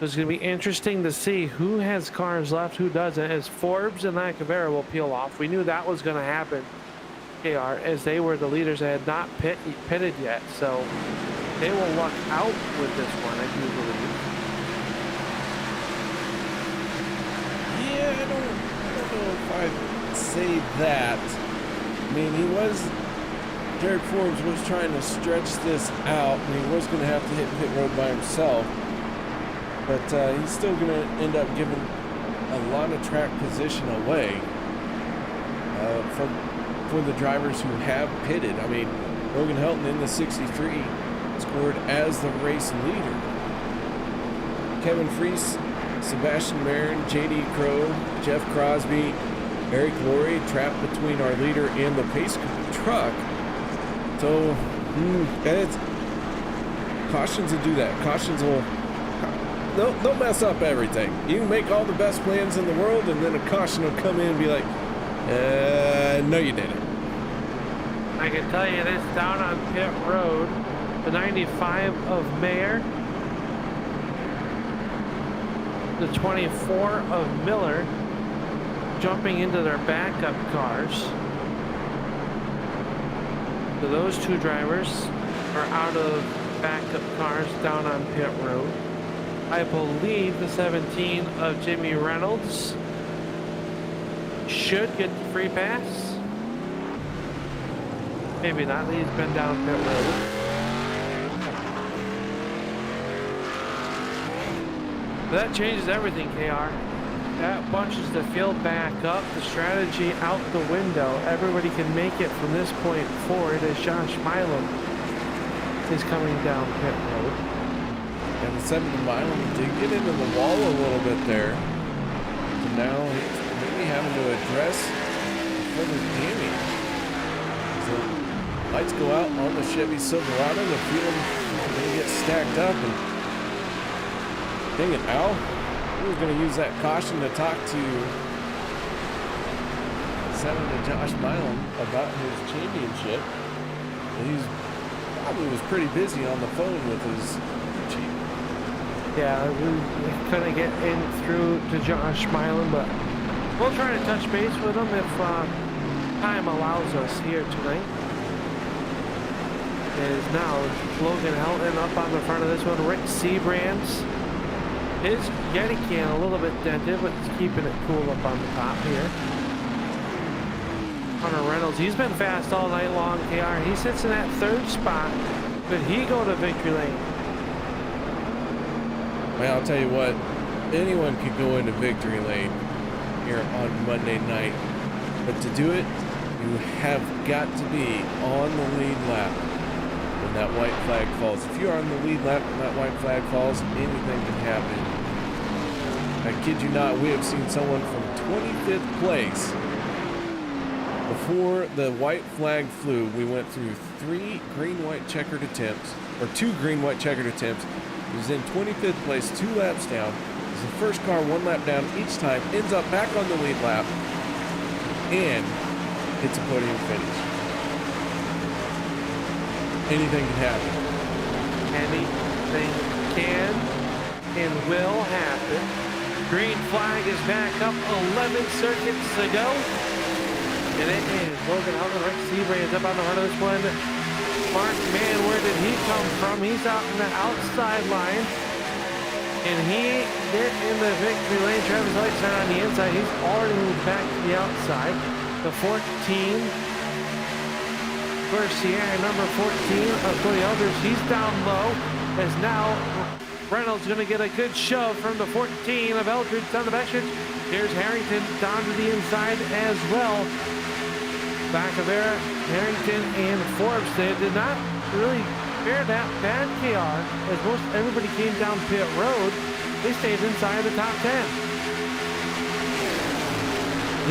It's going to be interesting to see who has cars left, who doesn't, as Forbes and Lacavera will peel off. We knew that was going to happen, KR, as they were the leaders that had not pitted yet, so they will luck out with this one, I do believe. Yeah, I don't know if I'd say that. I mean, Jared Forbes was trying to stretch this out, and he was going to have to hit pit road by himself. But he's still going to end up giving a lot of track position away for the drivers who have pitted. I mean, Logan Helton in the 63 scored as the race leader. Kevin Freese, Sebastian Marin, JD Crow, Jeff Crosby, Eric Laurie trapped between our leader and the pace truck. So, cautions will do that. Cautions will they'll mess up everything. You can make all the best plans in the world, and then a caution will come in and be like, no, you didn't. I can tell you this, down on pit road, the 95 of Mayer, the 24 of Miller, jumping into their backup cars. So those two drivers are out of backup cars down on pit road. I believe the 17 of Jimmy Reynolds should get the free pass. Maybe not, he's been down pit road. But that changes everything, KR. That bunches the field back up, the strategy out the window. Everybody can make it from this point forward as Josh Milam is coming down pit road. And the 70 Milam did get into the wall a little bit there. So now he's maybe having to address further damage. So lights go out on the Chevy Silverado. The field going to get stacked up. And dang it, Al. We're going to use that caution to talk to Senator Josh Milam about his championship. He's probably was pretty busy on the phone with his chief. Yeah, we couldn't get in through to Josh Milam, but we'll try to touch base with him if time allows us here tonight. It is now Logan Helton up on the front of this one. Rick Seabrands. His Yeti can a little bit dented, but he's keeping it cool up on the top here. Hunter Reynolds, he's been fast all night long, KR. He sits in that third spot. Could he go to victory lane? Well, I'll tell you what, anyone could go into victory lane here on Monday night. But to do it, you have got to be on the lead lap when that white flag falls. If you're on the lead lap and that white flag falls, anything can happen. I kid you not, we have seen someone from 25th place. Before the white flag flew, we went through 3 green-white checkered attempts, or 2 green-white checkered attempts. He was in 25th place, 2 laps down. He's the first car 1 lap down each time, ends up back on the lead lap, and hits a podium finish. Anything can happen. Anything can and will happen. Green flag is back up, 11 circuits to go. And it is Logan Helton, Rick Seabrands up on the front of this one. Mark Mann, where did he come from? He's out in the outside line. And he get in the victory lane. Travis Alexander on the inside. He's already moved back to the outside. The 14. Garcia, number 14 of Cody Eldridge. He's down low. As now Reynolds going to get a good shove from the 14 of Eldridge down the backstretch. Here's Harrington down to the inside as well. Bacavera, Harrington, and Forbes. They did not really fare that bad, KR, as most everybody came down pit road. They stayed inside the top 10.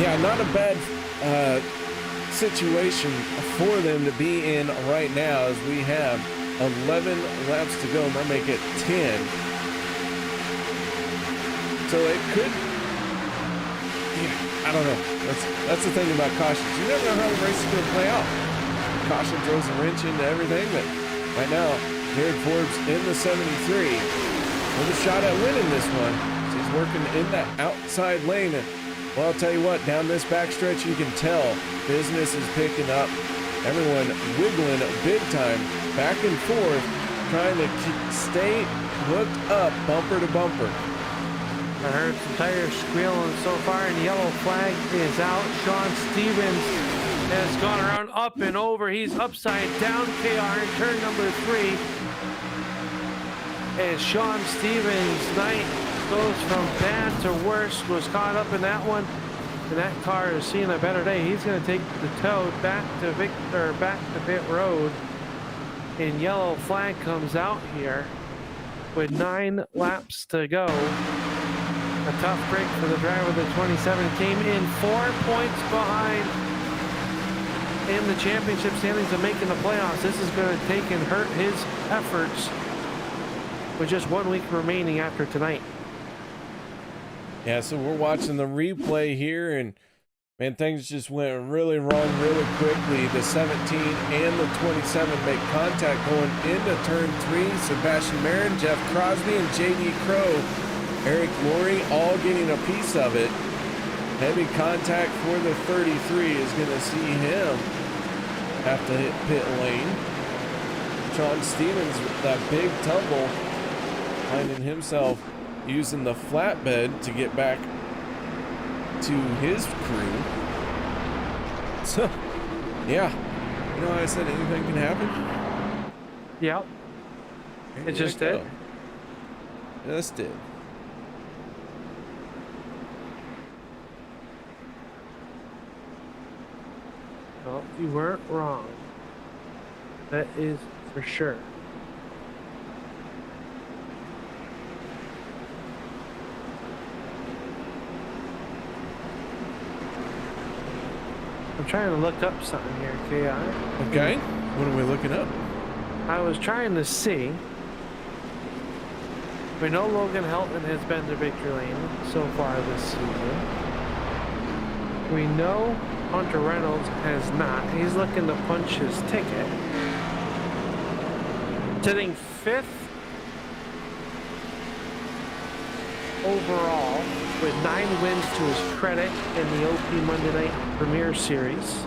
Yeah, not a bad situation for them to be in right now, as we have 11 laps to go, and they'll make it 10. So it could, I don't know. That's the thing about cautions. You never know how the race is going to play out. Caution throws a wrench into everything, but right now, Jared Forbes in the 73 with a shot at winning this one. So he's working in that outside lane. And, well, I'll tell you what, down this backstretch, you can tell business is picking up. Everyone wiggling big time, back and forth, trying to stay hooked up bumper to bumper. I heard some tires squealing so far, and the yellow flag is out. Sean Stevens has gone around up and over. He's upside down, KR, in turn number 3. As Sean Stevens' night goes from bad to worse, was caught up in that one, and that car is seeing a better day. He's going to take the tow back to pit road, and yellow flag comes out here with 9 laps to go. A tough break for the driver. The 27 came in 4 points behind in the championship standings of making the playoffs. This is going to take and hurt his efforts with just 1 week remaining after tonight. Yeah, so we're watching the replay here, and man, things just went really wrong really quickly. The 17 and the 27 make contact going into turn 3. Sebastian Marin, Jeff Crosby, and J.D. Crow, Eric Laurie all getting a piece of it. Heavy contact for the 33 is going to see him have to hit pit lane. Sean Stevens, that big tumble, finding himself using the flatbed to get back to his crew. So, yeah, you know how I said anything can happen? Yep. It just did. Just did. No, you weren't wrong. That is for sure. I'm trying to look up something here, KR. Okay. What are we looking up? I was trying to see. We know Logan Helton has been to victory lane so far this season. We know Hunter Reynolds has not. He's looking to punch his ticket. Sitting 5th overall with 9 wins to his credit in the OP Monday Night Premier Series.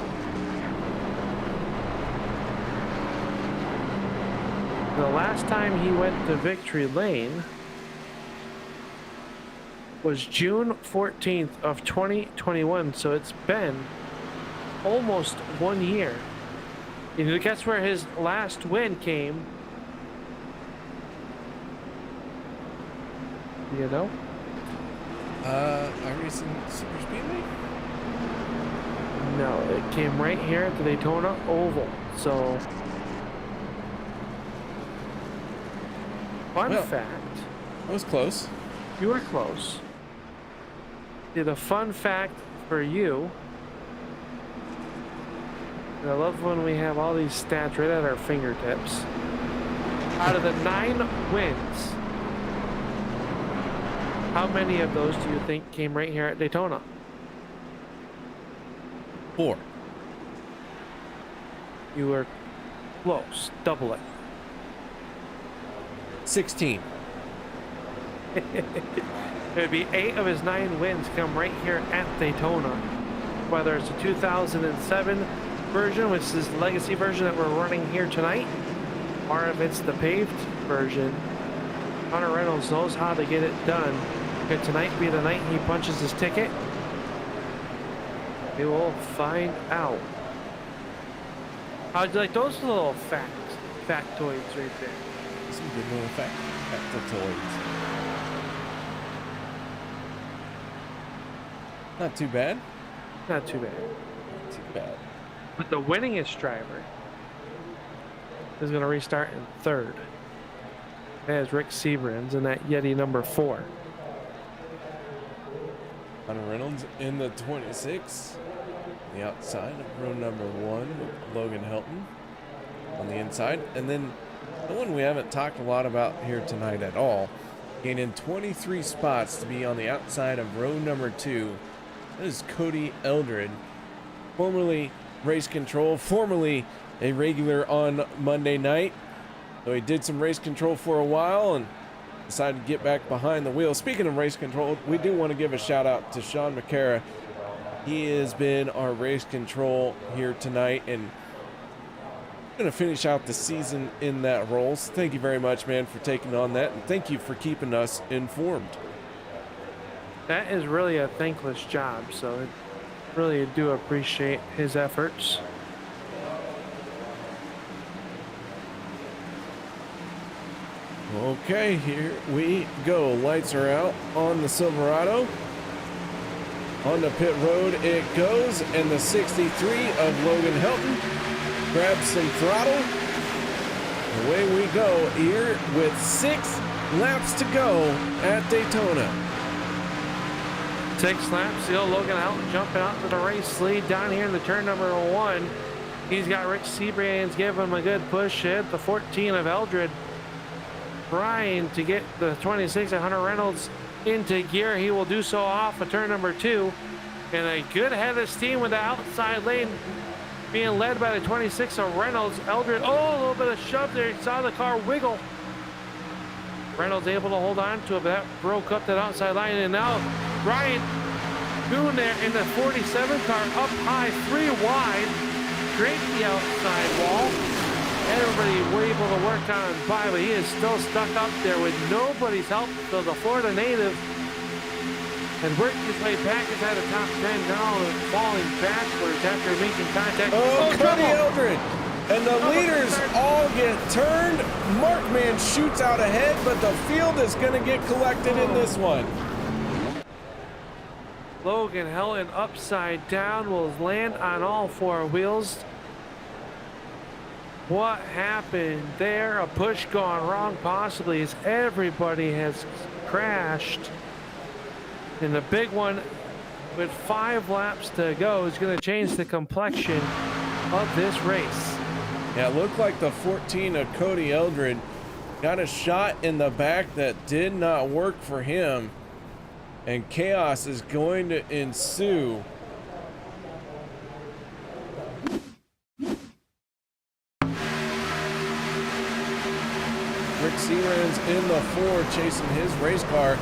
The last time he went to victory lane was June 14th of 2021, so it's been almost 1 year. You know, guess where his last win came? You know? iRacing Superspeedway? No, it came right here at the Daytona Oval. So, fun fact. That was close. You were close. See, the fun fact for you, and I love when we have all these stats right at our fingertips. Out of the 9 wins, how many of those do you think came right here at Daytona? 4. You were close. Double it. 16. It'd be 8 of his 9 wins come right here at Daytona. Whether it's the 2007 version, which is the legacy version that we're running here tonight, or if it's the paved version, Hunter Reynolds knows how to get it done. Could tonight be the night he punches his ticket? We will find out. How'd you like those little factoids right there? Some good little factoids. Not too bad. Not too bad. Not too bad. But the winningest driver is going to restart in 3rd. That is Rick Seabrans in that Yeti number 4. Hunter Reynolds in the 26. The outside of row number 1 with Logan Helton on the inside. And then the one we haven't talked a lot about here tonight at all, gaining 23 spots to be on the outside of row number 2. That is Cody Eldred, formerly race control, formerly a regular on Monday night. So he did some race control for a while and decided to get back behind the wheel. Speaking of race control, we do want to give a shout out to Sean McCara. He has been our race control here tonight and going to finish out the season in that role. So thank you very much, man, for taking on that, and thank you for keeping us informed. That is really a thankless job, so I really do appreciate his efforts. Okay, here we go. Lights are out on the Silverado. On the pit road it goes, and the 63 of Logan Helton grabs some throttle. Away we go here with 6 laps to go at Daytona. 6 laps, still Logan Helton jumping out to the race lead down here in the turn number 1. He's got Rick Seabrans giving him a good push hit. The 14 of Eldred trying to get the 26 of Hunter Reynolds into gear. He will do so off of turn number 2. And a good head of steam with the outside lane being led by the 26 of Reynolds. Eldred, a little bit of shove there. He saw the car wiggle. Reynolds able to hold on to it, but that broke up that outside line. And now Ryan Kuhn there in the 47 car up high, 3 wide, scraped the outside wall. Everybody were able to work on by, but he is still stuck up there with nobody's help. So the Florida native had worked his way back inside the top 10 now, falling backwards after making contact. Oh, Cody Eldred! And the leaders all get turned. Markman shoots out ahead, but the field is going to get collected in this one. Logan Helton upside down, will land on all four wheels. What happened there? A push gone wrong possibly, as everybody has crashed. And the big one with 5 laps to go is going to change the complexion of this race. Yeah, it looked like the 14 of Cody Eldred got a shot in the back that did not work for him. And chaos is going to ensue. Rick Seaman's in the 4 chasing his race car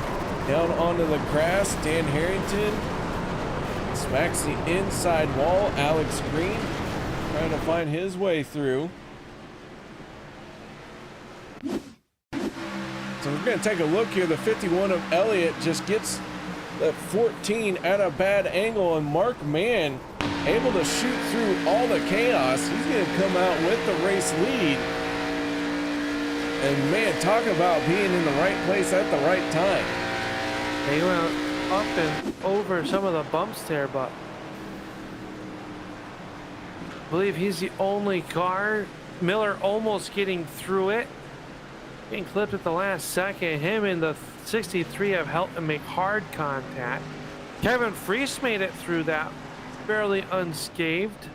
down onto the grass. Dan Harrington smacks the inside wall. Alex Green trying to find his way through. So we're going to take a look here. The 51 of Elliott just gets that 14 at a bad angle, and Mark Mann able to shoot through all the chaos. He's going to come out with the race lead. And man, talk about being in the right place at the right time. They went up and over some of the bumps there, but I believe he's the only car. Miller almost getting through it. Getting clipped at the last second. Him and the 63 have helped him make hard contact. Kevin Freese made it through that fairly unscathed.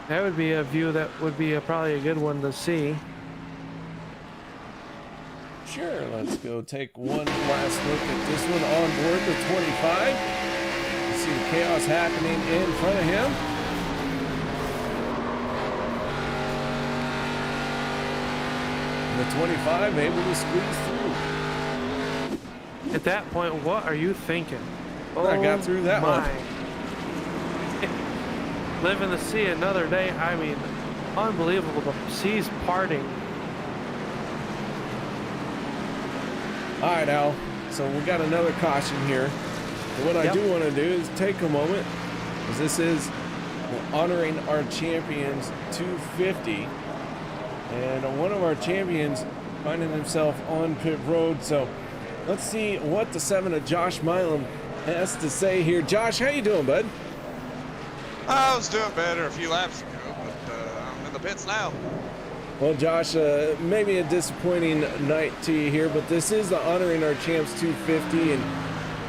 That would be a view that would be probably a good one to see. Sure, let's go take one last look at this one on board the 25. You see the chaos happening in front of him. And the 25 able to squeeze through. At that point, what are you thinking? I got through that one. Living to see another day. I mean, unbelievable. The seas parting. All right, Al. So we got another caution here. And what I do want to do is take a moment, because this is honoring our champions 250, and one of our champions finding himself on pit road. So let's see what the 7 of Josh Milam has to say here. Josh, how you doing, bud? I was doing better a few laps ago, but I'm in the pits now. Well, Josh, maybe a disappointing night to you here, but this is the Honoring Our Champs 250, and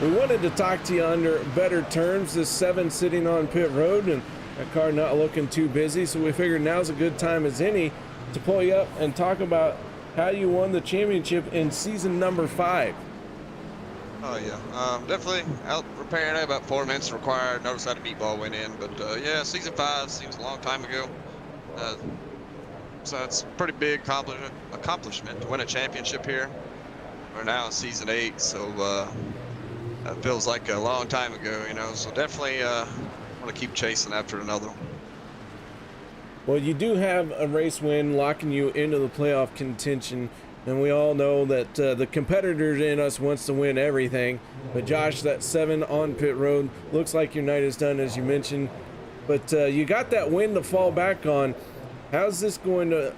we wanted to talk to you under better terms. This 7 sitting on pit road, and that car not looking too busy, so we figured now's a good time as any to pull you up and talk about how you won the championship in season number 5. Oh yeah, definitely out repairing it. About 4 minutes required. Notice how the beat ball went in, but yeah, season 5 seems a long time ago. So it's a pretty big accomplishment to win a championship here. We're now in season 8, so that feels like a long time ago, you know. So definitely want to keep chasing after another one. Well, you do have a race win locking you into the playoff contention, and we all know that the competitors in us wants to win everything. But Josh, that 7 on pit road looks like your night is done, as you mentioned. But you got that win to fall back on. How's this going to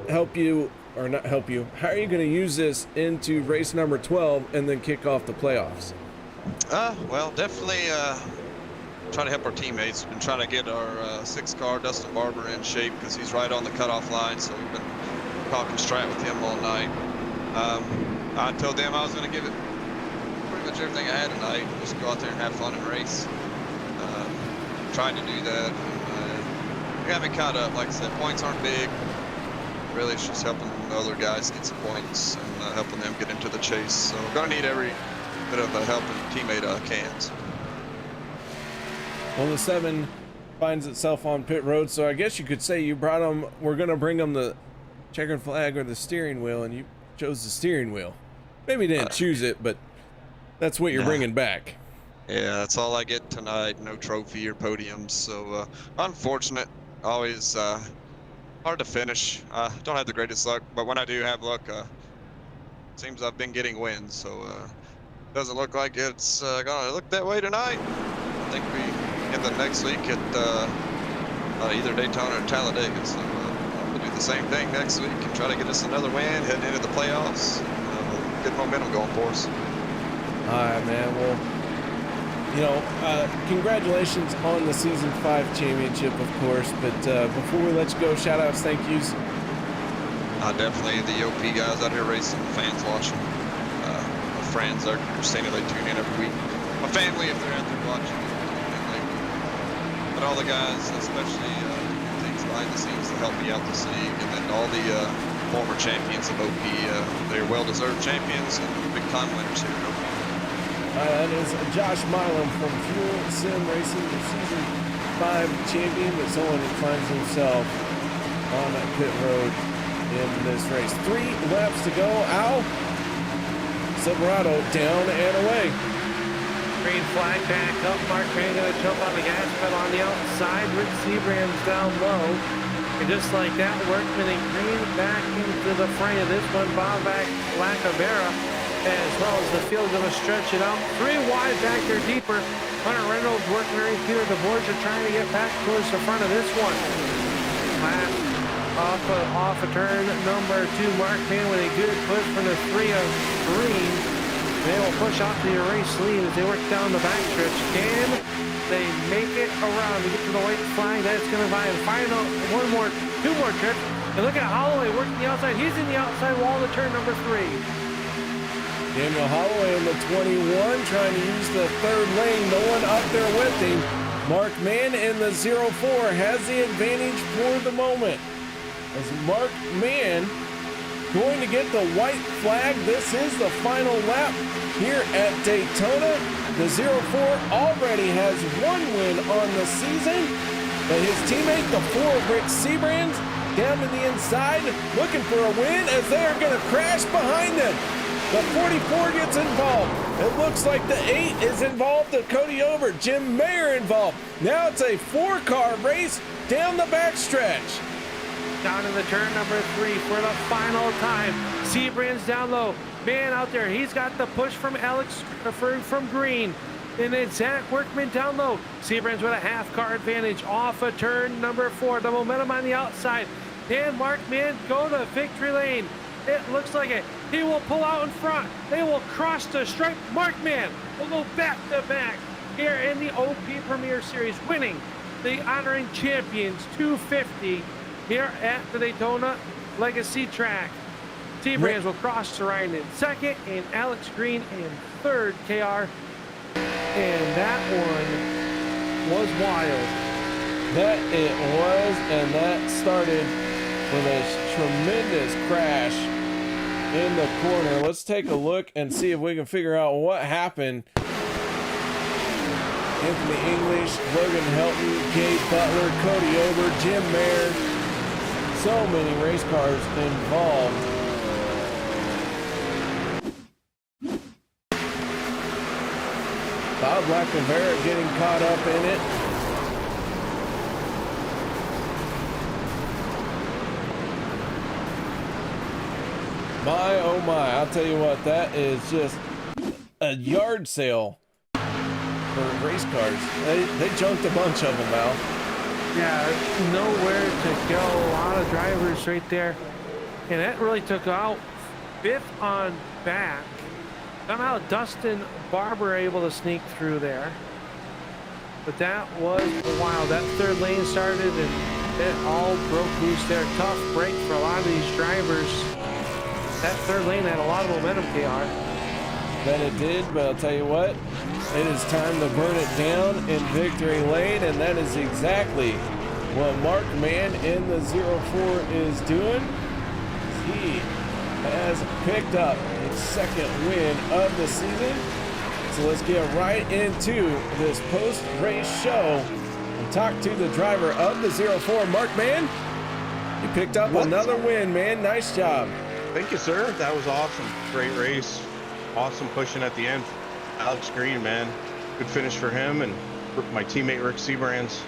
help you, or not help you? How are you going to use this into race number 12 and then kick off the playoffs? Well, definitely trying to help our teammates. We've been trying to get our 6 car Dustin Barber in shape, because he's right on the cutoff line. So we've been talking strat with him all night. I told them I was going to give it pretty much everything I had tonight. Just go out there and have fun and race. Trying to do that. Got me caught up. Like I said, points aren't big. Really, it's just helping the other guys get some points and helping them get into the chase. So we're going to need every bit of a helping teammate can. Well, the 7 finds itself on pit road, so I guess you could say you brought them. We're going to bring them the checkered flag or the steering wheel, and you chose the steering wheel. Maybe you didn't choose it, but that's what you're bringing back. Yeah, that's all I get tonight. No trophy or podiums. So unfortunate. Always hard to finish. Don't have the greatest luck, but when I do have luck, seems I've been getting wins. So doesn't look like it's gonna look that way tonight. I think we in the next week at either Daytona or Talladega. So we'll do the same thing next week and try to get us another win, heading into the playoffs. Good momentum going for us. All right, man. Well, you know, congratulations on the Season 5 championship, of course. But before we let you go, shout-outs, thank yous. Definitely the OP guys out here racing, fans watching, my friends are saying they tune in every week. My family, if they're out there watching, but all the guys, especially things behind the scenes to help me out this league, and then all the former champions of OP, they're well-deserved champions and big-time winners here at OP. That is Josh Milam from Fuel Sim Racing, the Season 5 champion, but someone that finds himself on that pit road in this race. 3 laps to go. Al Silverado down and away. Green flag back up. Mark Mann going to jump on the gas pedal on the outside. Rick Seabrand's down low. And just like that, Workman and Green back into the fray of this one. Bob back Lacavera, as well as the field going to stretch it out. 3 wide back there deeper. Hunter Reynolds working right Peter DeBorge are trying to get back towards the front of this one. Off a turn number 2. Mark Mann with a good push from the 3 of Green. They will push out to the race lead as they work down the backstretch. Can they make it around to get to the white flag? That's going to buy a final 2 more trips. And look at Holloway working the outside. He's in the outside wall of turn number 3. Daniel Holloway in the 21 trying to use the 3rd lane. No one up there with him. Mark Mann in the 04 has the advantage for the moment. As Mark Mann going to get the white flag. This is the final lap here at Daytona. The 04 already has 1 win on the season, but his teammate, the 4 Rick Seabrands, down to the inside looking for a win as they are going to crash behind them. The 44 gets involved. It looks like the 8 is involved, the Cody Ober, Jim Mayer involved. Now it's a 4-car race down the backstretch. Down in the turn number 3 for the final time. Seabrand's down low. Man out there. He's got the push from from Green. And then Zach Workman down low. Seabrand's with a half-car advantage off of turn number 4. The momentum on the outside. And Mark Mann go to victory lane. It looks like it. He will pull out in front. They will cross the stripe. Mark Mann will go back-to-back here in the OP Premier Series, winning the Honoring Champions 250 here at the Daytona Legacy Track. Seabrands will cross to Ryan in 2nd, and Alex Green in 3rd, KR. And that one was wild. That it was, and that started with a tremendous crash in the corner. Let's take a look and see if we can figure out what happened. Anthony English, Logan Helton, Gabe Butler, Cody Ober, Jim Mayer. So many race cars involved. Bob Lacavera getting caught up in it. My, oh my, I'll tell you what, that is just a yard sale for race cars. They junked a bunch of them, Al. Yeah, nowhere to go. A lot of drivers right there. And that really took out 5th on back. Somehow Dustin Barber able to sneak through there. But that was wild. That 3rd lane started and it all broke loose there. Tough break for a lot of these drivers. That 3rd lane had a lot of momentum, KR. That it did, but I'll tell you what, it is time to burn it down in victory lane, and that is exactly what Mark Mann in the 04 is doing. He has picked up his 2nd win of the season. So let's get right into this post-race show and talk to the driver of the 04, Mark Mann. You picked up another win, man. Nice job. Thank you, sir. That was awesome. Great race. Awesome pushing at the end. Alex Green, man. Good finish for him and my teammate Rick Seabrands.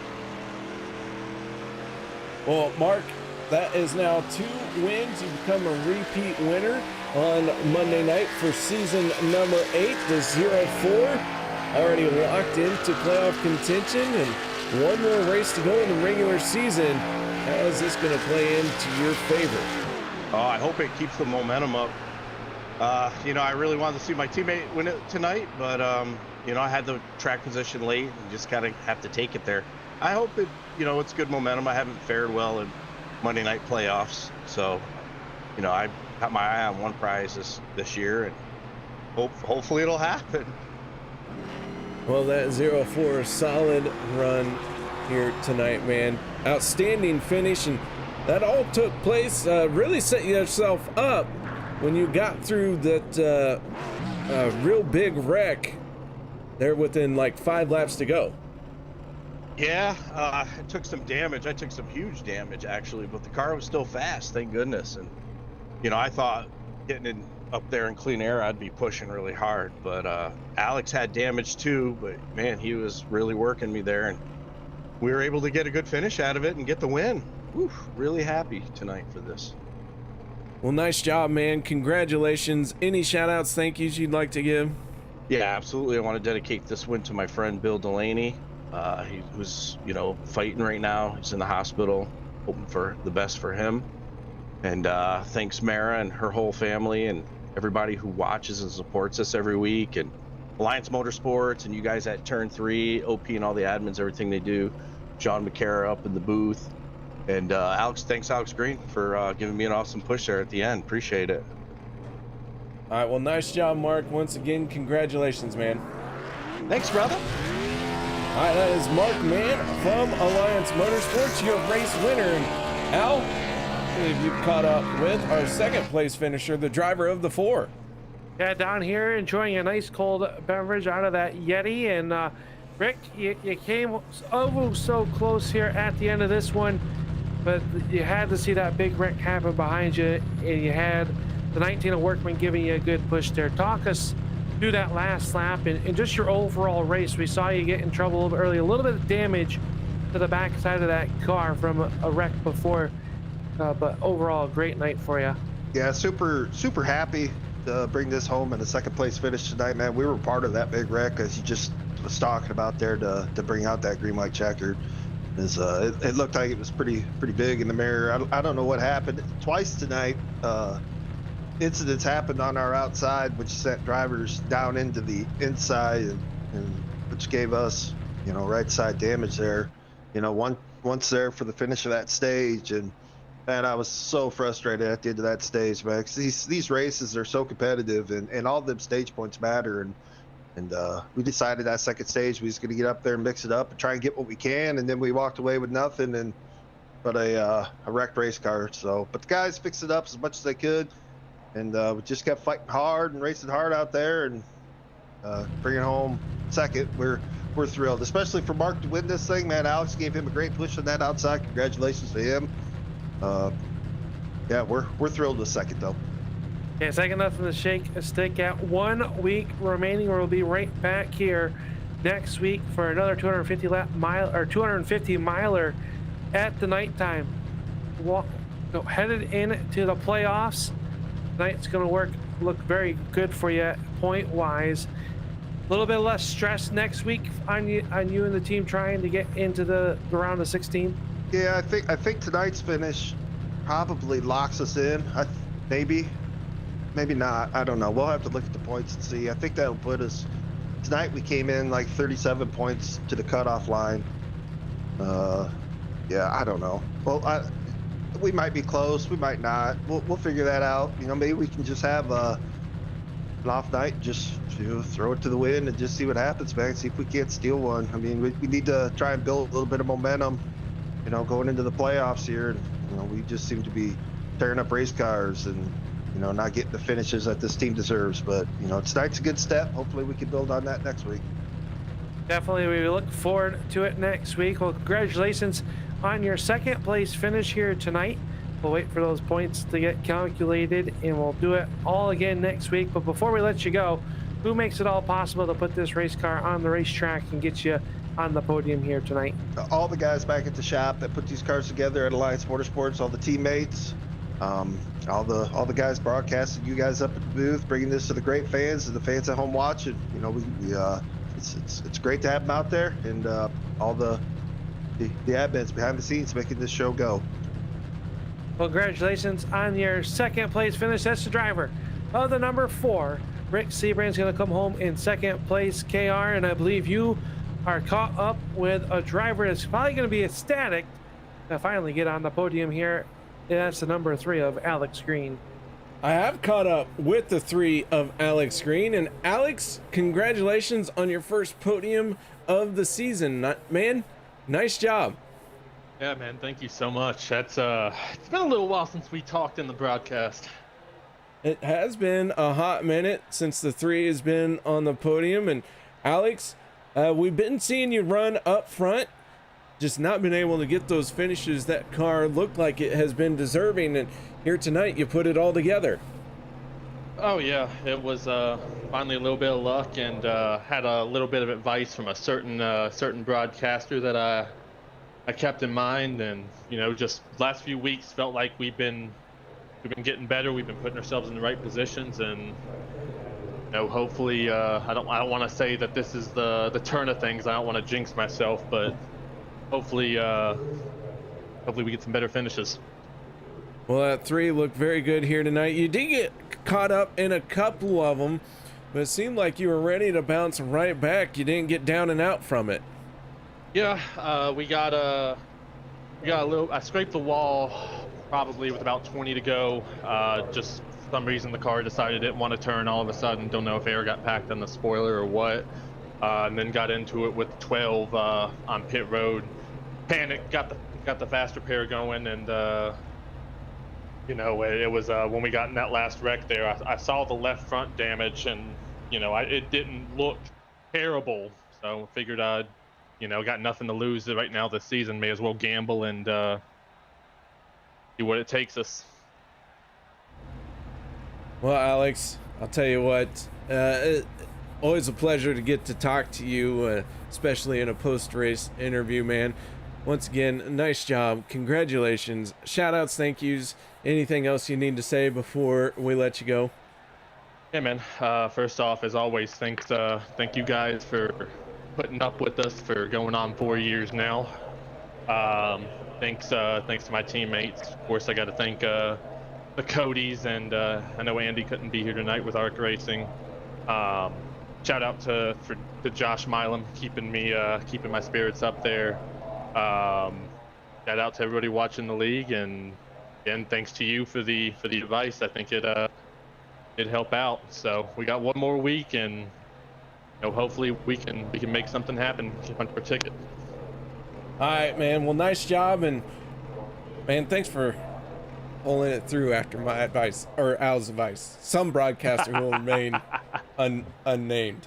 Well, Mark, that is now 2 wins. You become a repeat winner on Monday night for season number 8, the 04. Already locked into playoff contention and 1 more race to go in the regular season. How is this going to play into your favor? I hope it keeps the momentum up. You know, I really wanted to see my teammate win it tonight, but you know, I had the track position late and just kind of have to take it there. I hope it, you know, it's good momentum. I haven't fared well in Monday night playoffs, so you know, I got my eye on one prize this year, and hopefully it'll happen. Well, that 0-4 solid run here tonight, man. Outstanding finish, and that all took place, really set yourself up when you got through that real big wreck there within like 5 laps to go. Yeah, it took some damage. I took some huge damage, actually, but the car was still fast, thank goodness. And, you know, I thought getting in up there in clean air, I'd be pushing really hard. But Alex had damage too, but man, he was really working me there. And we were able to get a good finish out of it and get the win. Whew, really happy tonight for this. Well, nice job, man. Congratulations. Any shout outs, thank yous you'd like to give? Yeah, absolutely. I want to dedicate this win to my friend Bill Delaney. Who's, you know, fighting right now. He's in the hospital, hoping for the best for him. And thanks Mara and her whole family and everybody who watches and supports us every week, and Alliance Motorsports and you guys at Turn 3, OP and all the admins, everything they do. John McCara up in the booth. And thanks Alex Green for giving me an awesome push there at the end. Appreciate it. All right, well, nice job, Mark. Once again, congratulations, man. Thanks, brother. All right, that is Mark Mann from Alliance Motorsports, your race winner. And Al, if you've caught up with our second place finisher, the driver of the 4. Yeah, down here enjoying a nice cold beverage out of that Yeti. And Rick, you came oh so close here at the end of this one, but you had to see that big wreck happen behind you, and you had the 19 Workman giving you a good push there. Talk us through that last lap and just your overall race. We saw you get in trouble a little bit early, a little bit of damage to the back side of that car from a wreck before, but overall, a great night for you. Yeah, super happy to bring this home in a second place finish tonight, man. We were part of that big wreck, as you just was talking about there, to bring out that green white checkered. It looked like it was pretty big in the mirror. I don't know what happened twice tonight. Incidents happened on our outside, which sent drivers down into the inside, and which gave us, you know, right side damage there. You know, once there for the finish of that stage, and man, I was so frustrated at the end of that stage, man. 'Cause these races are so competitive, and all of them stage points matter, and we decided that second stage we was going to get up there and mix it up and try and get what we can, and then we walked away with nothing but a wrecked race car. So, but the guys fixed it up as much as they could. And we just kept fighting hard and racing hard out there, and bringing home second. We're thrilled, especially for Mark to win this thing, man. Alex gave him a great push on that outside. Congratulations to him. Yeah, we're thrilled with second though. Yeah, second nothing to shake a stick at. 1 week remaining. We'll be right back here next week for another 250 miler at the nighttime. Headed into the playoffs. Tonight's going to look very good for you point wise. A little bit less stress next week on you and the team trying to get into the round of 16. Yeah, I think tonight's finish probably locks us in. Maybe not. I don't know. We'll have to look at the points and see. I think that'll put us. Tonight we came in like 37 points to the cutoff line. Yeah, I don't know. Well, we might be close, we might not. We'll figure that out. You know, maybe we can just have an off night, just throw it to the wind and just see what happens, man. See if we can't steal one. I mean, we need to try and build a little bit of momentum, you know, going into the playoffs here. And, you know, we just seem to be tearing up race cars and, you know, not getting the finishes that this team deserves. But, you know, tonight's a good step. Hopefully we can build on that next week. Definitely, we look forward to it next week. Well, congratulations on your second place finish here tonight. We'll wait for those points to get calculated, and we'll do it all again next week. But before we let you go, who makes it all possible to put this race car on the racetrack and get you on the podium here tonight? All the guys back at the shop that put these cars together at Alliance Motorsports, all the teammates, all the guys broadcasting, you guys up at the booth, bringing this to the great fans and the fans at home watching. You know, it's great to have them out there, and all the admins behind the scenes making this show go. Well, congratulations on your second place finish. That's the driver of the number 4. Rick Seabrand's going to come home in second place, KR, and I believe you are caught up with a driver that's probably going to be ecstatic to finally get on the podium here. That's the number 3 of Alex Green. I have caught up with the 3 of Alex Green, and Alex, congratulations on your first podium of the season. Man, nice job. Yeah, man, thank you so much. That's it's been a little while since we talked in the broadcast. It has been a hot minute since the 3 has been on the podium, and Alex, we've been seeing you run up front, just not been able to get those finishes that car looked like it has been deserving, and here tonight you put it all together. Oh yeah, it was finally a little bit of luck, and had a little bit of advice from a certain broadcaster that I kept in mind, and you know, just last few weeks felt like we've been getting better. We've been putting ourselves in the right positions, and you know, hopefully, I don't want to say that this is the turn of things. I don't want to jinx myself, but hopefully we get some better finishes. Well, that 3 looked very good here tonight. You did get caught up in a couple of them, but it seemed like you were ready to bounce right back. You didn't get down and out from it. Yeah, we got a little. I scraped the wall probably with about 20 to go. Just for some reason the car decided it didn't want to turn all of a sudden. Don't know if air got packed on the spoiler or what. And then got into it with 12 on pit road. Panicked, got the faster pair going, and you know, it was when we got in that last wreck there. I saw the left front damage, and you know, it didn't look terrible. So figured I'd, you know, got nothing to lose right now this season. May as well gamble and see what it takes us. Well, Alex, I'll tell you what, always a pleasure to get to talk to you, especially in a post-race interview, man. Once again, nice job. Congratulations. Shout outs, thank yous. Anything else you need to say before we let you go? Yeah, man. First off, as always, thank you guys for putting up with us for going on 4 years now. Thanks to my teammates. Of course, I got to thank the Codys, and I know Andy couldn't be here tonight with ARC Racing. Shout out to Josh Milam, keeping my spirits up there. Shout out to everybody watching the league, and again, thanks to you for the advice. I think it'd help out. So we got one more week, and you know, hopefully we can make something happen. Get a ticket. All right, man. Well, nice job, and man, thanks for pulling it through after my advice, or Al's advice. Some broadcaster will remain unnamed.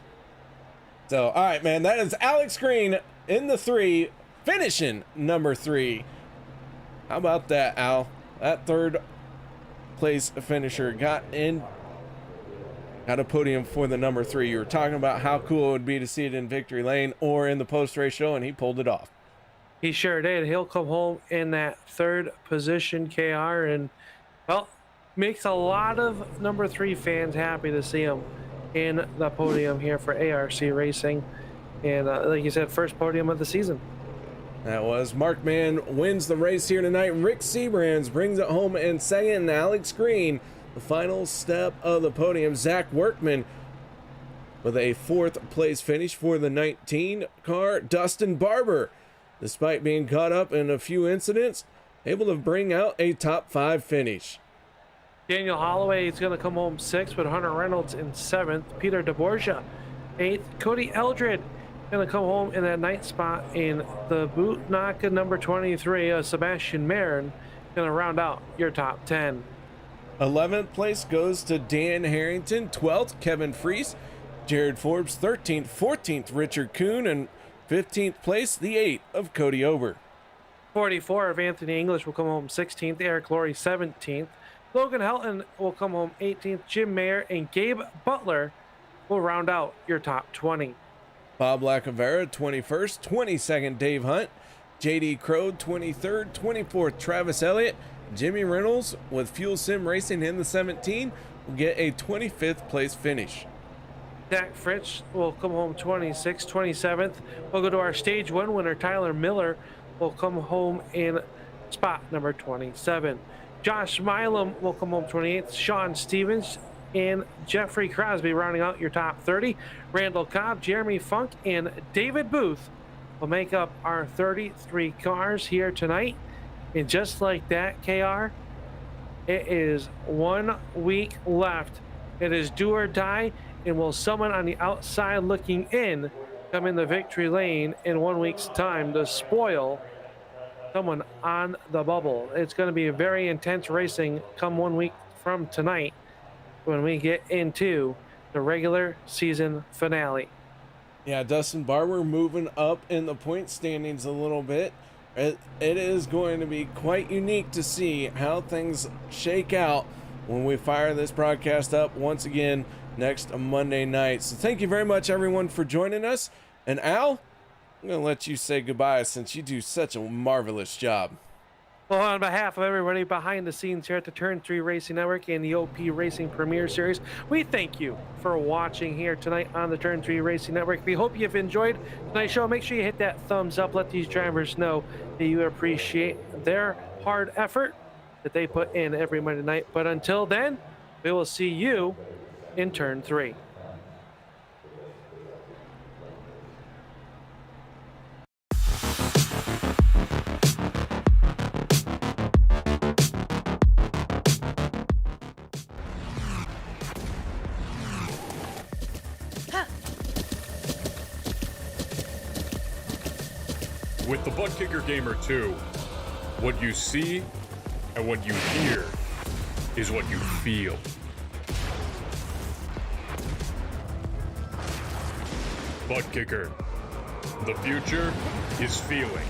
So, all right, man. That is Alex Green in the 3, finishing number 3. How about that, Al? That 3rd place finisher got a podium for the number 3. You were talking about how cool it would be to see it in victory lane or in the post-race show, and he pulled it off. He sure did. He'll come home in that 3rd position, KR, and well, makes a lot of number 3 fans happy to see him in the podium here for ARC Racing. And like you said, first podium of the season. That was Markman wins the race here tonight. Rick Seabrands brings it home in 2nd, and Alex Green, the final step of the podium. Zach Workman with a 4th place finish for the 19 car. Dustin Barber, despite being caught up in a few incidents, able to bring out a top 5 finish. Daniel Holloway is going to come home 6th with Hunter Reynolds in 7th. Peter DeBorgia 8th. Cody Eldred going to come home in that 9th spot in the boot knocker number 23. Sebastian Marin going to round out your top 10. 11th place goes to Dan Harrington. 12th, Kevin Freese. Jared Forbes 13th. 14th, Richard Kuhn. And 15th place, the 8 of Cody Ober. 44 of Anthony English will come home 16th. Eric Laurie 17th. Logan Helton will come home 18th. Jim Mayer and Gabe Butler will round out your top 20. Bob Lacavera 21st. 22nd, Dave Hunt. JD Crow 23rd. 24th, Travis Elliott. Jimmy Reynolds with Fuel Sim Racing in the 17 will get a 25th place finish. Zach Fritz will come home 26th. 27th, we'll go to our stage 1 winner. Tyler Miller will come home in spot number 27. Josh Milam will come home 28th. Sean Stevens and Jeffrey Crosby rounding out your top 30. Randall Cobb, Jeremy Funk, and David Booth will make up our 33 cars here tonight. And just like that, KR, it is 1 week left. It is do or die, and will someone on the outside looking in come in the victory lane in 1 week's time to spoil someone on the bubble? It's going to be very intense racing come 1 week from tonight when we get into the regular season finale. Yeah, Dustin Barber moving up in the point standings a little bit. It is going to be quite unique to see how things shake out when we fire this broadcast up once again next Monday night. So thank you very much, everyone, for joining us. And Al, I'm going to let you say goodbye since you do such a marvelous job. Well, on behalf of everybody behind the scenes here at the Turn 3 Racing Network and the OP Racing Premier Series, we thank you for watching here tonight on the Turn 3 Racing Network. We hope you've enjoyed tonight's show. Make sure you hit that thumbs up. Let these drivers know that you appreciate their hard effort that they put in every Monday night. But until then, we will see you in Turn 3. With the Butt Kicker Gamer 2, what you see and what you hear is what you feel. Butt Kicker. The future is feeling.